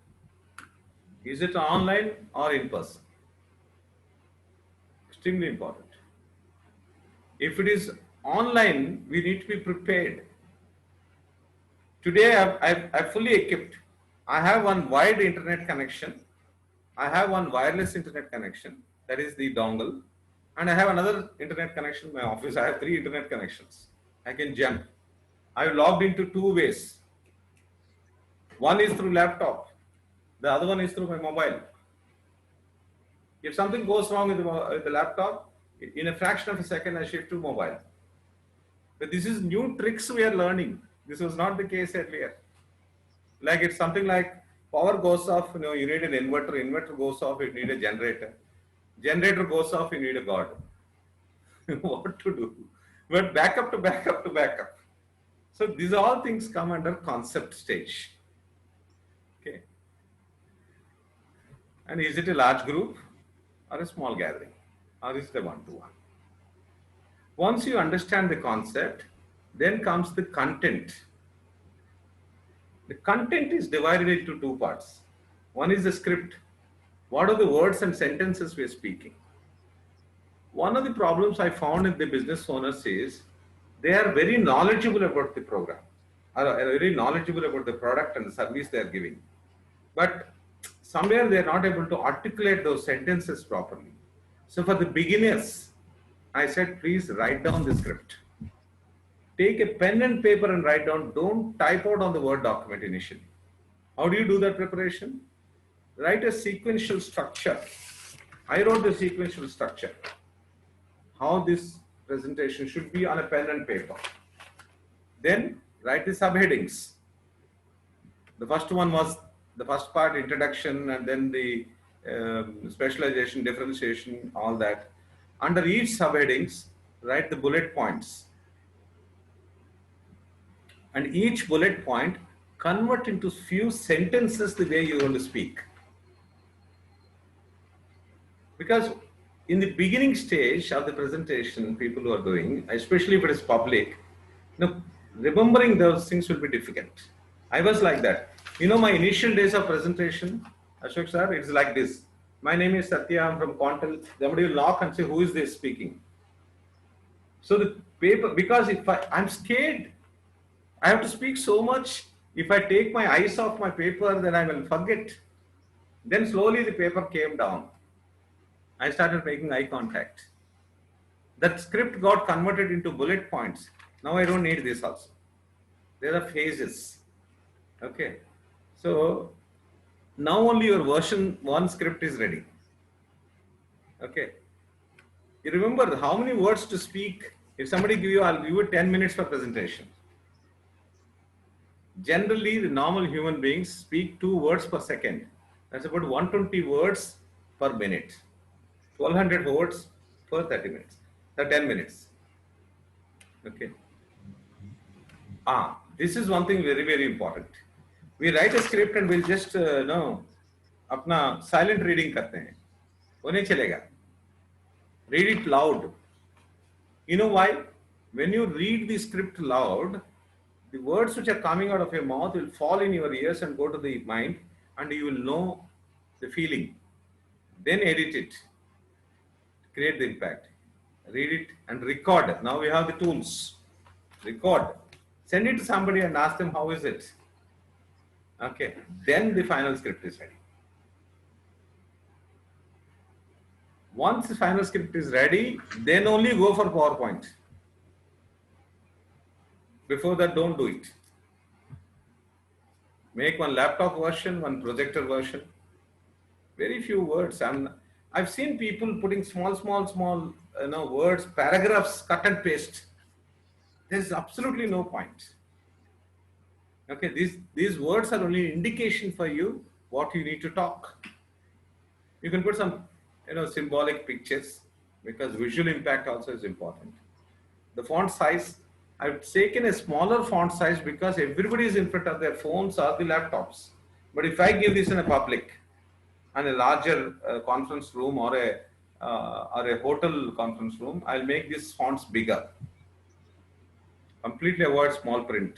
Is it online or in person? Extremely important. If it is online, we need to be prepared. Today, I'm fully equipped. I have one wired internet connection. I have one wireless internet connection, that is the dongle. And I have another internet connection in my office. I have 3 internet connections. I can jump. I've logged into 2 ways. One is through laptop. The other one is through my mobile. If something goes wrong with the laptop, in a fraction of a second, I shift to mobile. But this is new tricks we are learning. This was not the case earlier. Like it's something like power goes off, you need an inverter. Inverter goes off, you need a generator. Generator goes off, you need a god. What to do? But backup to backup to backup. So these all things come under concept stage. Okay. And is it a large group or a small gathering? Or is it a one-to-one? Once you understand the concept, then comes the content. The content is divided into 2 parts. One is the script. What are the words and sentences we are speaking? One of the problems I found in the business owners is they are very knowledgeable about the program, are very knowledgeable about the product and the service they are giving. But somewhere they are not able to articulate those sentences properly. So for the beginners, I said, please write down the script. Take a pen and paper and write down. Don't type out on the Word document initially. How do you do that preparation? Write a sequential structure. I wrote the sequential structure. How this presentation should be on a pen and paper. Then write the subheadings. The first one was the first part, introduction, and then the specialization, differentiation, all that. Under each subheadings, write the bullet points. And each bullet point, convert into few sentences the way you're going to speak. Because in the beginning stage of the presentation, people who are doing, especially if it is public, remembering those things will be difficult. I was like that. My initial days of presentation, Ashok sir, it's like this. My name is Satya, I'm from Quantal. Somebody will knock and say, who is this speaking? So the paper, because if I'm scared, I have to speak so much. If I take my eyes off my paper, then I will forget. Then slowly the paper came down. I started making eye contact. That script got converted into bullet points. Now I don't need this also. There are phases. Okay. So now only your version 1 script is ready. Okay. You remember how many words to speak. If somebody give you, I'll give you 10 minutes for presentation. Generally, the normal human beings speak 2 words per second. That's about 120 words per minute. 1200 words per 30 minutes. 10 minutes. Okay. This is one thing very, very important. We write a script and we'll just, अपना silent reading करते हैं. वो नहीं चलेगा. Read it loud. You know why? When you read the script loud, the words which are coming out of your mouth will fall in your ears and go to the mind, and you will know the feeling. Then edit it. Create the impact. Read it and record. Now we have the tools. Record. Send it to somebody and ask them, how is it? Okay. Then the final script is ready. Once the final script is ready, then only go for PowerPoint. Before that, don't do it. Make one laptop version, one projector version. Very few words. I've seen people putting small words, paragraphs, cut and paste. There's absolutely no point. Okay, these words are only an indication for you what you need to talk. You can put some symbolic pictures because visual impact also is important. The font size, I've taken a smaller font size because everybody is in front of their phones or the laptops. But if I give this in a public and a larger conference room or a hotel conference room, I'll make these fonts bigger. Completely avoid small print.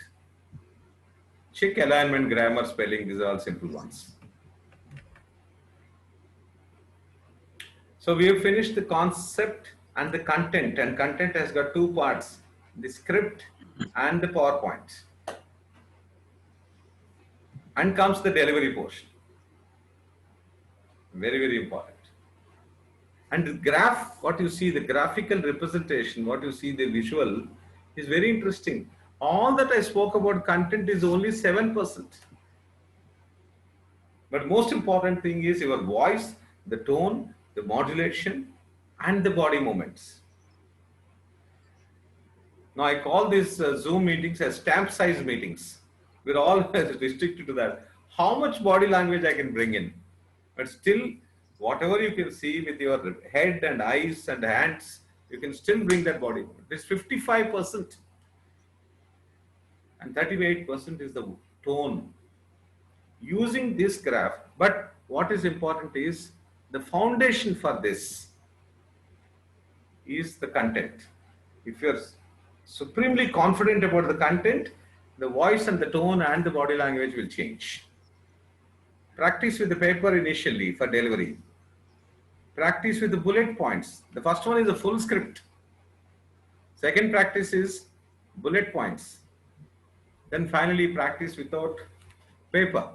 Check alignment, grammar, spelling, these are all simple ones. So we have finished the concept and the content, and content has got two parts, the script and the PowerPoint. And comes the delivery portion. Very, very important. And the graph, what you see, the graphical representation, what you see, the visual is very interesting. All that I spoke about content is only 7%. But most important thing is your voice, the tone, the modulation, and the body movements. Now I call these Zoom meetings as stamp size meetings. We're all restricted to that. How much body language I can bring in? But still, whatever you can see with your head and eyes and hands, you can still bring that body movement. It's 55%. And 38% is the tone. Using this graph, but what is important is the foundation for this is the content. If you're supremely confident about the content, the voice and the tone and the body language will change. Practice with the paper initially for delivery. Practice with the bullet points. The first one is a full script. Second practice is bullet points. Then finally practice without paper.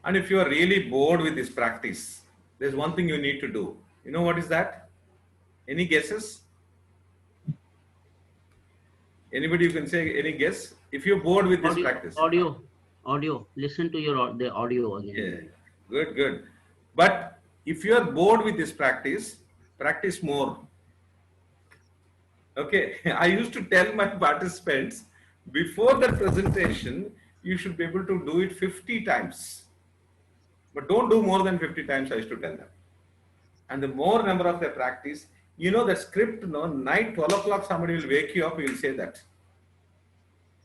And if you are really bored with this practice, there's one thing you need to do. You know what is that? Any guesses? Anybody you can say any guess? If you're bored with this practice. Audio. Listen to the audio again. Yeah. Good. But if you are bored with this practice, practice more. Okay. I used to tell my participants, before the presentation, you should be able to do it 50 times. But don't do more than 50 times, I used to tell them. And the more number of their practice, you know the script, night 12 o'clock somebody will wake you up, you will say that.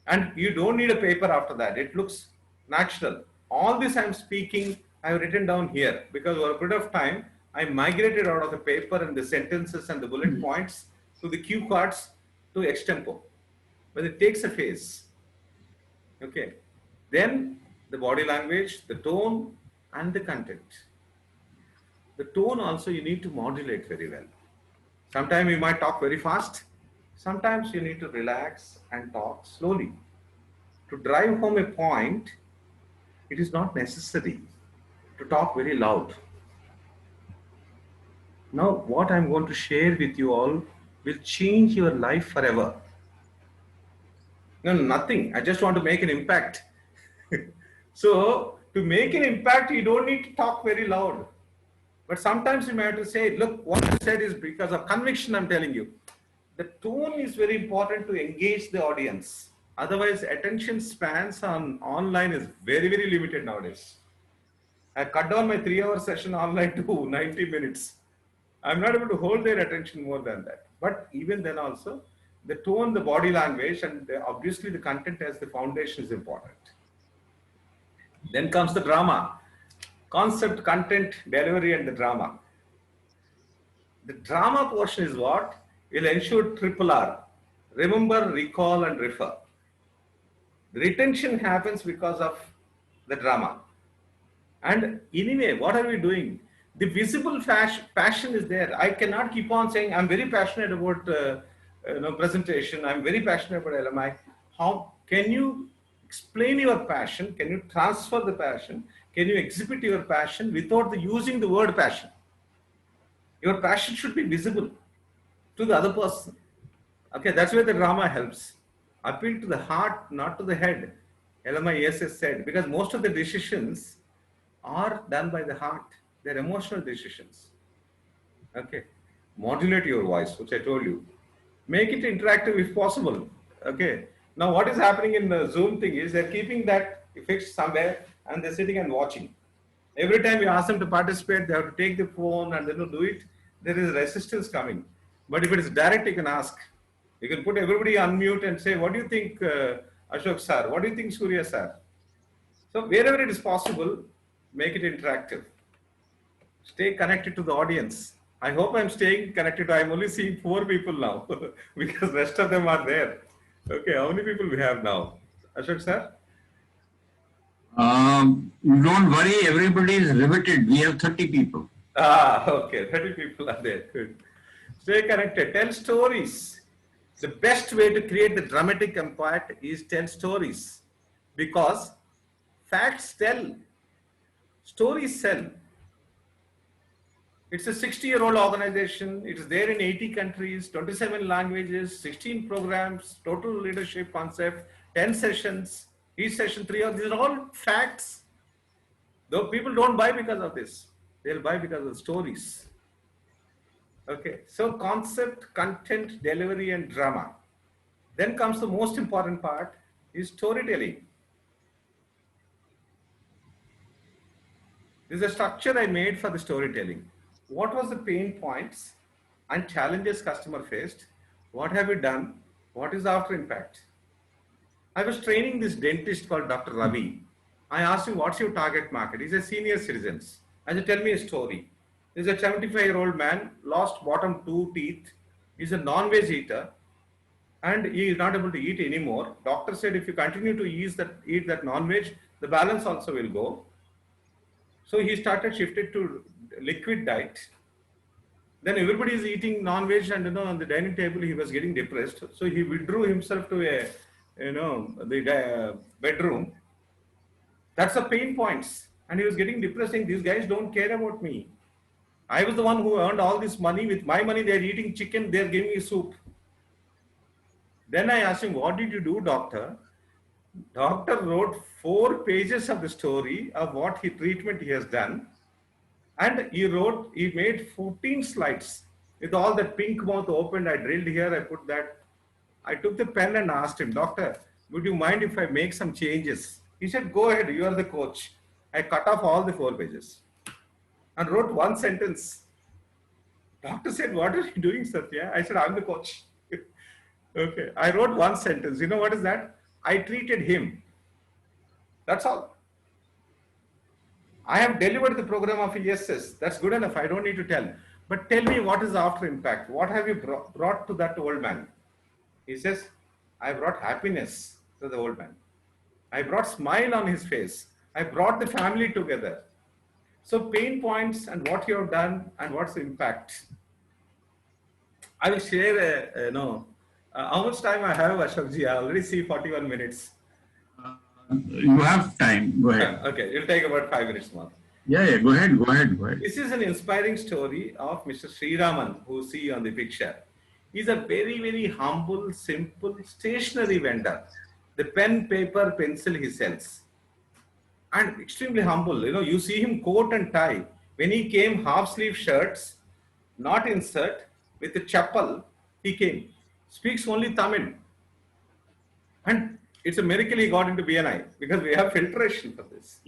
And you don't need a paper after that. It looks natural. All this I'm speaking, I have written down here because over a period of time, I migrated out of the paper and the sentences and the bullet points to the cue cards to extempo. But it takes a phase. Okay. Then the body language, the tone, and the content. The tone also you need to modulate very well. Sometimes you might talk very fast. Sometimes you need to relax and talk slowly. To drive home a point, it is not necessary to talk very loud. Now, what I'm going to share with you all will change your life forever. No, nothing. I just want to make an impact. So, to make an impact, you don't need to talk very loud. But sometimes you may have to say, look, what I said is because of conviction, I'm telling you. The tone is very important to engage the audience. Otherwise, attention spans on online is very, very limited nowadays. I cut down my 3-hour session online to 90 minutes. I'm not able to hold their attention more than that. But even then also, the tone, the body language, and obviously the content as the foundation is important. Then comes the drama. Concept, content, delivery, and the drama. The drama portion is what? Will ensure triple R. Remember, recall, and refer. The retention happens because of the drama. And anyway, what are we doing? The visible passion is there. I cannot keep on saying, I'm very passionate about presentation. I'm very passionate about LMI. How can you explain your passion? Can you transfer the passion? Can you exhibit your passion without using the word passion? Your passion should be visible to the other person. Okay, that's where the drama helps. Appeal to the heart, not to the head. LMI ESS said, because most of the decisions are done by the heart. They're emotional decisions. Okay. Modulate your voice, which I told you. Make it interactive if possible. Okay. Now what is happening in the Zoom thing is they're keeping that fixed somewhere and they're sitting and watching. Every time you ask them to participate, they have to take the phone and then do it. There is resistance coming. But if it is direct, you can ask. You can put everybody on mute and say, what do you think, Ashok sir? What do you think, Surya sir? So wherever it is possible, make it interactive. Stay connected to the audience. I hope I'm staying connected. I'm only seeing 4 people now because rest of them are there. Okay, how many people we have now? Ashok sir? Don't worry, everybody is riveted. We have 30 people. Ah, okay, 30 people are there. Good. Stay connected. Tell stories. The best way to create the dramatic impact is tell stories, because facts tell, stories sell. It's a 60-year-old organization. It is there in 80 countries, 27 languages, 16 programs, total leadership concept, 10 sessions, each session 3 hours. These are all facts. Though people don't buy because of this, they'll buy because of stories. Okay, so concept, content, delivery, and drama. Then comes the most important part, is storytelling. This is a structure I made for the storytelling. What was the pain points and challenges customer faced? What have you done? What is the after impact? I was training this dentist called Dr. Ravi. I asked him, what's your target market? He said, senior citizens. I said, tell me a story. There's a 75-year-old man, lost bottom 2 teeth. He's a non-veg eater and he is not able to eat anymore. Doctor said, if you continue to eat that non-veg, the balance also will go. So he started shifted to liquid diet. Then everybody is eating non-veg and on the dining table he was getting depressed. So he withdrew himself to a the bedroom. That's the pain points. And he was getting depressed, saying, these guys don't care about me. I was the one who earned all this money. With my money, they're eating chicken, they're giving me soup. Then I asked him, what did you do, doctor? Doctor wrote 4 pages of the story of what treatment he has done. And he made 14 slides with all that pink mouth opened. I drilled here, I put that. I took the pen and asked him, doctor, would you mind if I make some changes? He said, go ahead, you are the coach. I cut off all the 4 pages and wrote 1 sentence. Doctor said, what are you doing, Satya? I said, I'm the coach. Okay, I wrote 1 sentence. You know what is that? I treated him. That's all. I have delivered the program of ESS. That's good enough. I don't need to tell. But tell me, what is the after impact? What have you brought to that old man? He says, I brought happiness to the old man. I brought smile on his face. I brought the family together. So pain points and what you have done and what's the impact. I will share, how much time I have, Ashokji? I already see 41 minutes. You have time. Go ahead. Okay, it'll take about 5 minutes more. Yeah, go ahead. This is an inspiring story of Mr. Sriraman, who you see on the picture. He's a very, very humble, simple stationery vendor. The pen, paper, pencil he sells. And extremely humble. You see him coat and tie. When he came, half sleeve shirts, not insert, with the chappal, he came. Speaks only Tamil. And it's a miracle he got into BNI because we have filtration for this.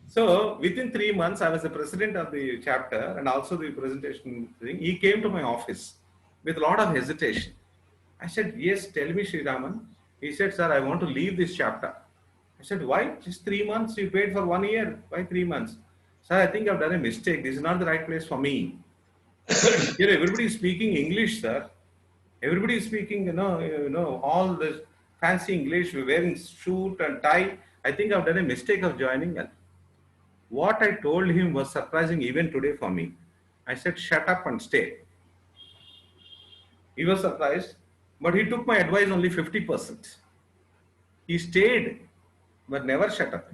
So within 3 months, I was the president of the chapter and also the presentation thing. He came to my office with a lot of hesitation. I said, yes, tell me, Sriraman. He said, sir, I want to leave this chapter. I said, why? Just 3 months, you paid for 1 year. Why 3 months? Sir, I think I've done a mistake. This is not the right place for me. Here, everybody is speaking English, sir. Everybody is speaking, all this fancy English, wearing suit and tie. I think I've done a mistake of joining. What I told him was surprising even today for me. I said, shut up and stay. He was surprised, but he took my advice only 50%. He stayed, but never shut up.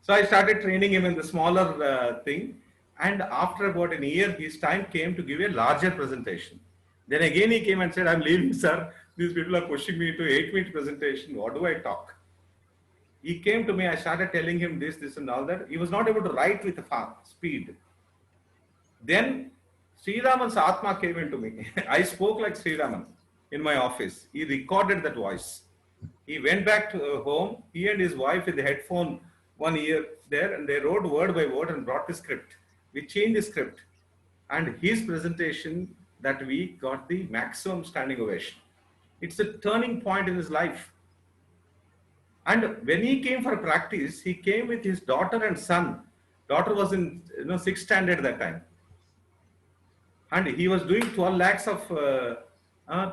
So I started training him in the smaller thing. And after about a year, his time came to give a larger presentation. Then again, he came and said, I'm leaving, sir. These people are pushing me to 8-minute presentation. What do I talk? He came to me, I started telling him this and all that. He was not able to write with speed. Then Sri Raman's Atma came into me. I spoke like Sri Raman in my office. He recorded that voice. He went back to home, he and his wife with the headphone 1 year there, and they wrote word by word and brought the script. We changed the script. And his presentation that week got the maximum standing ovation. It's a turning point in his life. And when he came for practice, he came with his daughter and son. Daughter was in 6th standard that time. And he was doing 12 lakhs of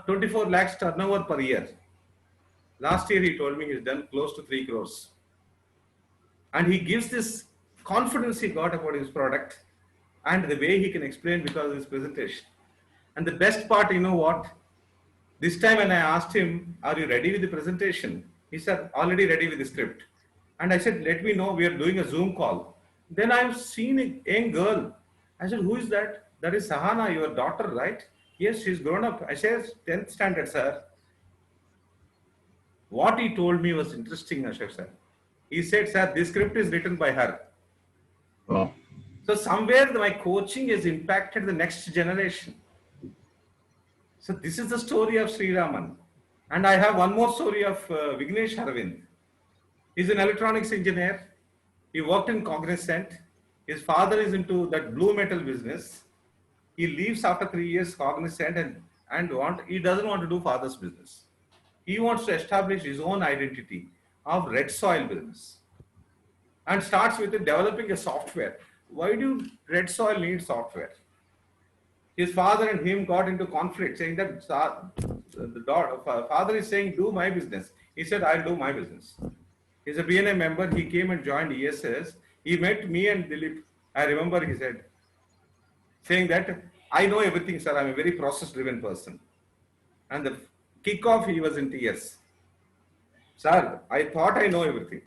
24 lakhs turnover per year. Last year he told me he's done close to 3 crores. And he gives this confidence he got about his product and the way he can explain because of his presentation. And the best part, you know what? This time when I asked him, are you ready with the presentation? He said, already ready with the script. And I said, let me know, we are doing a Zoom call. Then I've seen a young girl. I said, who is that? That is Sahana, your daughter, right? Yes, she's grown up. I said, 10th standard, sir. What he told me was interesting, Ashok sir. He said, sir, this script is written by her. Oh. So somewhere my coaching has impacted the next generation. So this is the story of Sri Raman. And I have one more story of Vignesh Arvind. He's an electronics engineer. He worked in Cognizant. His father is into that blue metal business. He leaves after 3 years Cognizant and he doesn't want to do father's business. He wants to establish his own identity of red soil business and starts with developing a software. Why do red soil need software? His father and him got into conflict, saying that the father is saying, do my business. He said, I'll do my business. He's a BNI member. He came and joined ESS. He met me and Dilip. I remember he said, saying that, I know everything, sir. I'm a very process-driven person. And the kickoff, he was in tears. Sir, I thought I know everything.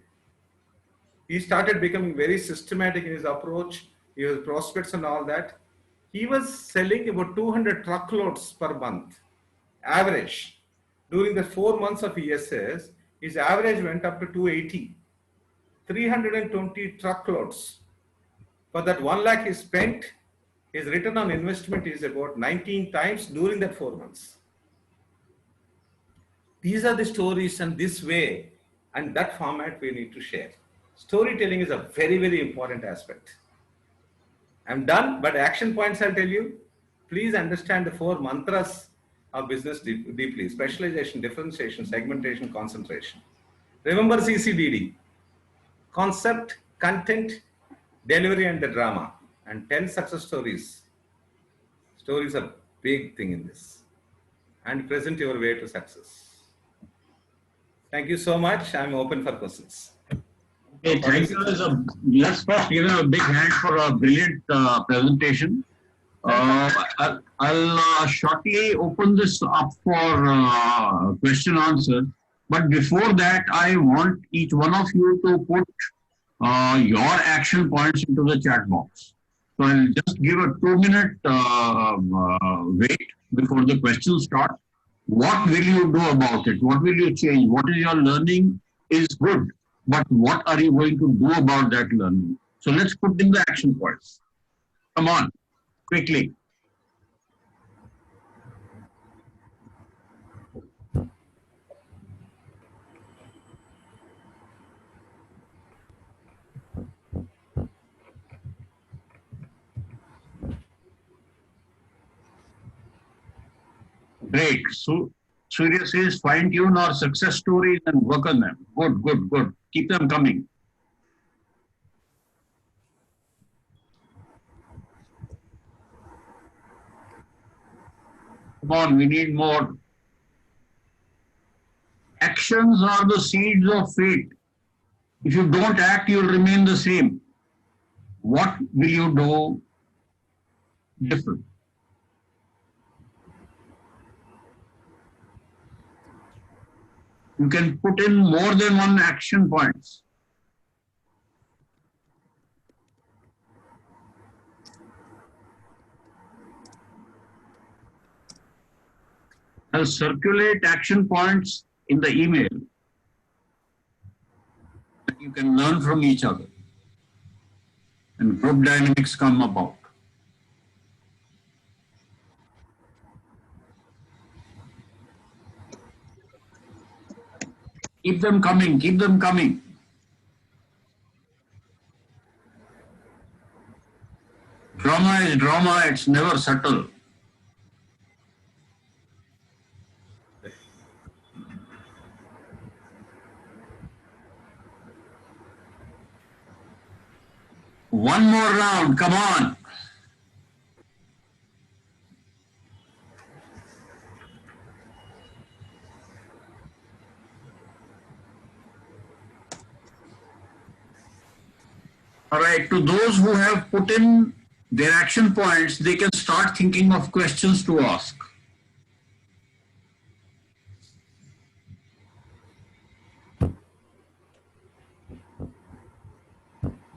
He started becoming very systematic in his approach. He has prospects and all that. He was selling about 200 truckloads per month, average. During the 4 months of ESS, his average went up to 280. 320 truckloads. For that 1 lakh he spent, his return on investment is about 19 times during that 4 months. These are the stories, and this way and that format we need to share. Storytelling is a very, very important aspect. I'm done, but action points I'll tell you. Please understand the 4 mantras of business deeply. Specialization, differentiation, segmentation, concentration. Remember CCDD. Concept, content, delivery, and the drama. And 10 success stories. Stories are a big thing in this. And present your way to success. Thank you so much. I'm open for questions. Okay, thank you. Let's first give him a big hand for a brilliant presentation. I'll shortly open this up for question answer. But before that, I want each one of you to put your action points into the chat box. So I'll just give a 2-minute wait before the questions start. What will you do about it? What will you change? What is your learning is good, but what are you going to do about that learning? So let's put in the action points. Come on, quickly. Great. So Surya says fine-tune our success stories and work on them. Good, good, good. Keep them coming. Come on, we need more. Actions are the seeds of fate. If you don't act, you'll remain the same. What will you do different? You can put in more than one action points. I'll circulate action points in the email. that you can learn from each other and group dynamics come about. Keep them coming, keep them coming. Drama is drama, it's never subtle. One more round, come on. All right, to those who have put in their action points, they can start thinking of questions to ask.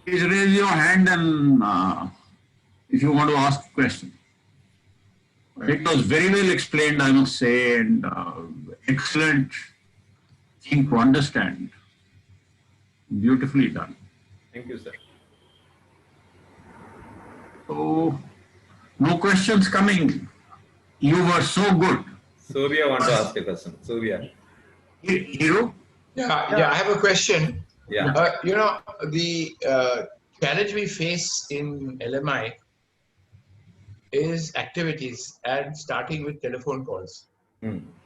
Please raise your hand and if you want to ask a question. It was very well explained, I must say, and excellent thing to understand. Beautifully done. Thank you, sir. So, no questions coming. You were so good. Surya wants to ask a question. Surya. Hero? Yeah, I have a question. Yeah. You know, the challenge we face in LMI is activities and starting with telephone calls.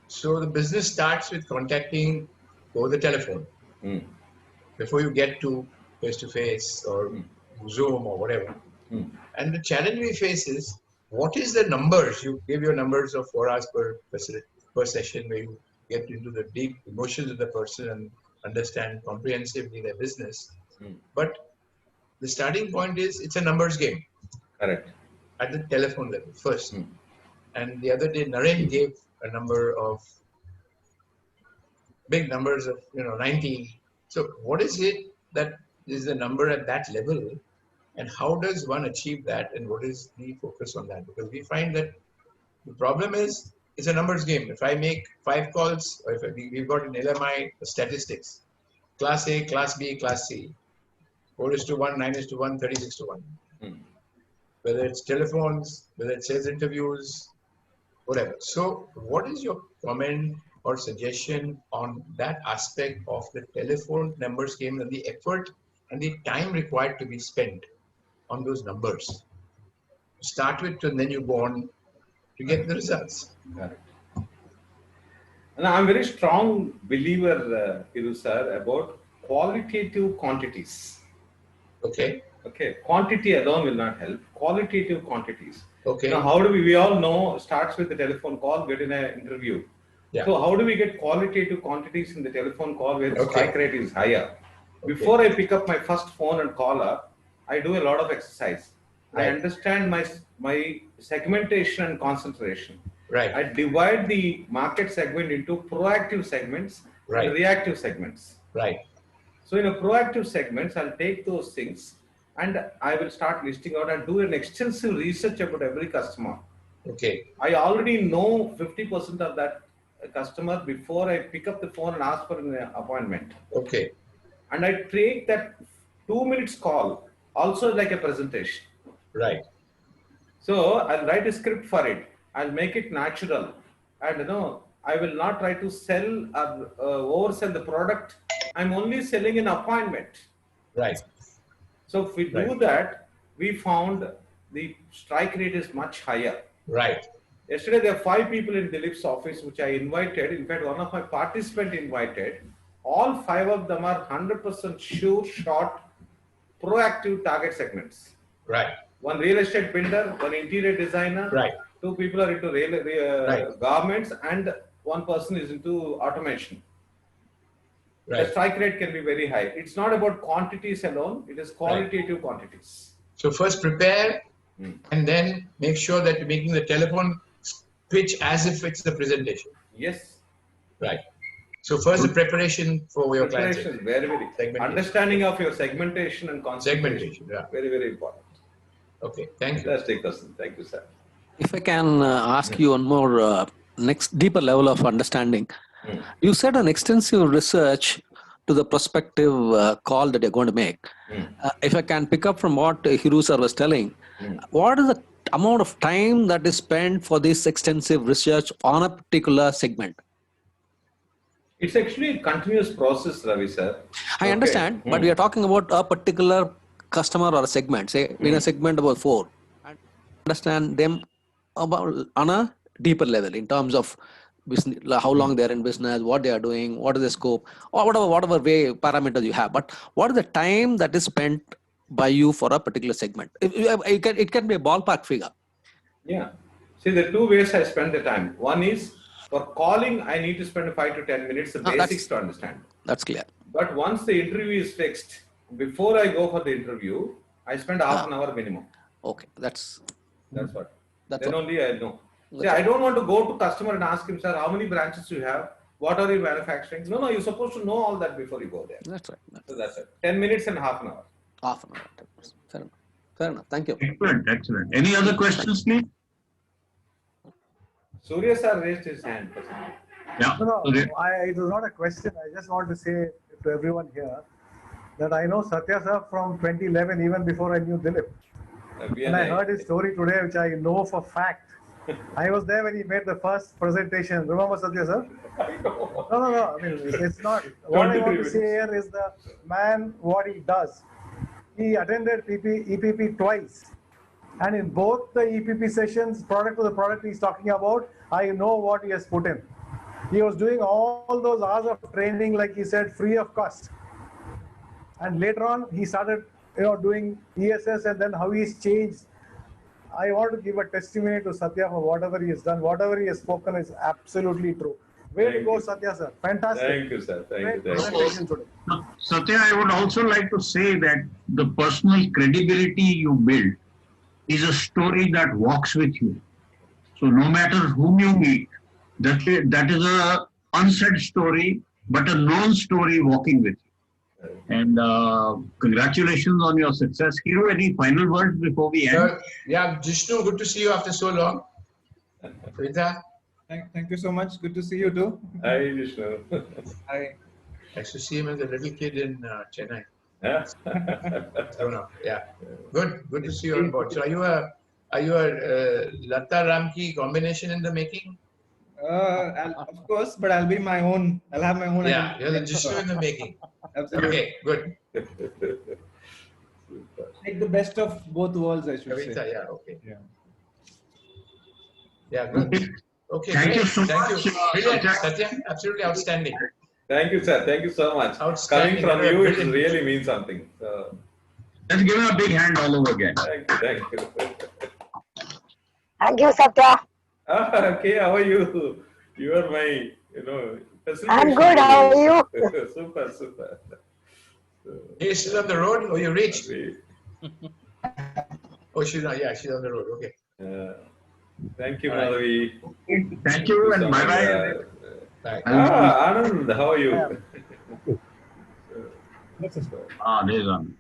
So the business starts with contacting over the telephone before you get to face-to-face or Zoom or whatever. And the challenge we face is, what is the numbers? You give your numbers of 4 hours per session where you get into the deep emotions of the person and understand comprehensively their business. But the starting point is, it's a numbers game. Correct. At the telephone level first. And the other day, Naren gave a number of big numbers of 90. So what is it that is the number at that level? And how does one achieve that? And what is the focus on that? Because we find that the problem is, it's a numbers game. If I make 5 calls, or if we've got an LMI statistics, class A, class B, class C, 4:1, 9:1, 36:1. Whether it's telephones, whether it's sales interviews, whatever. So what is your comment or suggestion on that aspect of the telephone numbers game and the effort and the time required to be spent on those numbers? Start with, and then you go on to get the results. Correct. And I'm very strong believer, Hiru sir, about qualitative quantities. Okay. Okay. Quantity alone will not help. Qualitative quantities. Okay. Now, how do we all know, starts with the telephone call, get in an interview. Yeah. So how do we get qualitative quantities in the telephone call where the strike rate is higher? Before I pick up my first phone and call up, I do a lot of exercise. I understand my segmentation and concentration. Right. I divide the market segment into proactive segments and reactive segments. Right. So in a proactive segments, I'll take those things and I will start listing out and do an extensive research about every customer. Okay. I already know 50% of that customer before I pick up the phone and ask for an appointment. Okay. And I take that 2 minutes call also like a presentation. Right. So I'll write a script for it. I'll make it natural. And I will not try to sell or oversell the product. I'm only selling an appointment. Right. So if we do that, we found the strike rate is much higher. Right. Yesterday, there are 5 people in Dilip's office, which I invited. In fact, one of my participants invited. All 5 of them are 100% sure shot proactive target segments. Right. One real estate builder, one interior designer. Right. 2 people are into garments, and 1 person is into automation. Right. The strike rate can be very high. It's not about quantities alone. It is qualitative quantities. So first prepare and then make sure that you're making the telephone pitch as if it's the presentation. Yes. Right. So first the preparation for your clients. Preparation is very understanding of your segmentation and concentration. Segmentation, yeah. Very, very important. Okay, thank you. Fantastic question. Thank you, sir. If I can ask you one more next deeper level of understanding. You said an extensive research to the prospective call that you're going to make. If I can pick up from what Hiru sir was telling, what is the amount of time that is spent for this extensive research on a particular segment? It's actually a continuous process, Ravi sir. I understand, but we are talking about a particular customer or a segment, say in a segment about 4. And understand them about on a deeper level in terms of business, how long they're in business, what they are doing, what is the scope, or whatever way parameters you have. But what is the time that is spent by you for a particular segment? It can be a ballpark figure. Yeah. See, the 2 ways I spend the time. One is for calling, I need to spend 5 to 10 minutes, the basics to understand. That's clear. But once the interview is fixed, before I go for the interview, I spend half an hour minimum. Okay, that's what. Then only I know. See, I don't want to go to customer and ask him, sir, how many branches you have? What are you manufacturing? No, you're supposed to know all that before you go there. That's right. So that's it. 10 minutes and half an hour. Half an hour. Fair enough. Fair enough. Thank you. Excellent, excellent. Any other questions, please? Surya sir raised his hand. Yeah. No, it was not a question. I just want to say to everyone here that I know Satya sir from 2011, even before I knew Dilip. And I heard his story today, which I know for fact. I was there when he made the first presentation. Remember Satya sir? No. I mean, it's not. What I want to say here is the man, what he does. He attended EPP twice. And in both the EPP sessions, product to the product he's talking about, I know what he has put in. He was doing all those hours of training, like he said, free of cost. And later on, he started, doing ESS, and then how he's changed. I want to give a testimony to Satya for whatever he has done. Whatever he has spoken is absolutely true. Way to go, Satya sir. Fantastic. Thank you, sir. Thank you. Satya, I would also like to say that the personal credibility you build is a story that walks with you. So no matter whom you meet, that is a unsaid story, but a known story walking with you. And congratulations on your success. Hiru, any final words before we end? Yeah, Jishnu, good to see you after so long. Rita? Thank you so much. Good to see you too. Hi, Jishnu. Hi. Nice to see him as a little kid in Chennai. Yeah. Yeah. Good to see you on board. So are you a Lata Ramki combination in the making? Of course, but I'll be my own. I'll have my own. Yeah, you're the Jishnu in the making. Absolutely. Okay, good. Take the best of both worlds, I should Kavita, say. yeah, okay. Yeah, good. Okay, Thank great. you so Thank much. you. Brilliant, Satya. Absolutely outstanding. Thank you, sir. Thank you so much. Outstanding. Coming from you, it really means something. So, let's give him a big hand all over again. Thank you. Thank you, Satya. Okay, how are you? You are my, I'm good. How are you? Super. You're still on the road or you reached? Oh, she's on the road. Okay. Thank you, Madhavi. Thank you and bye-bye. Bye. Anand, how are you? There's one.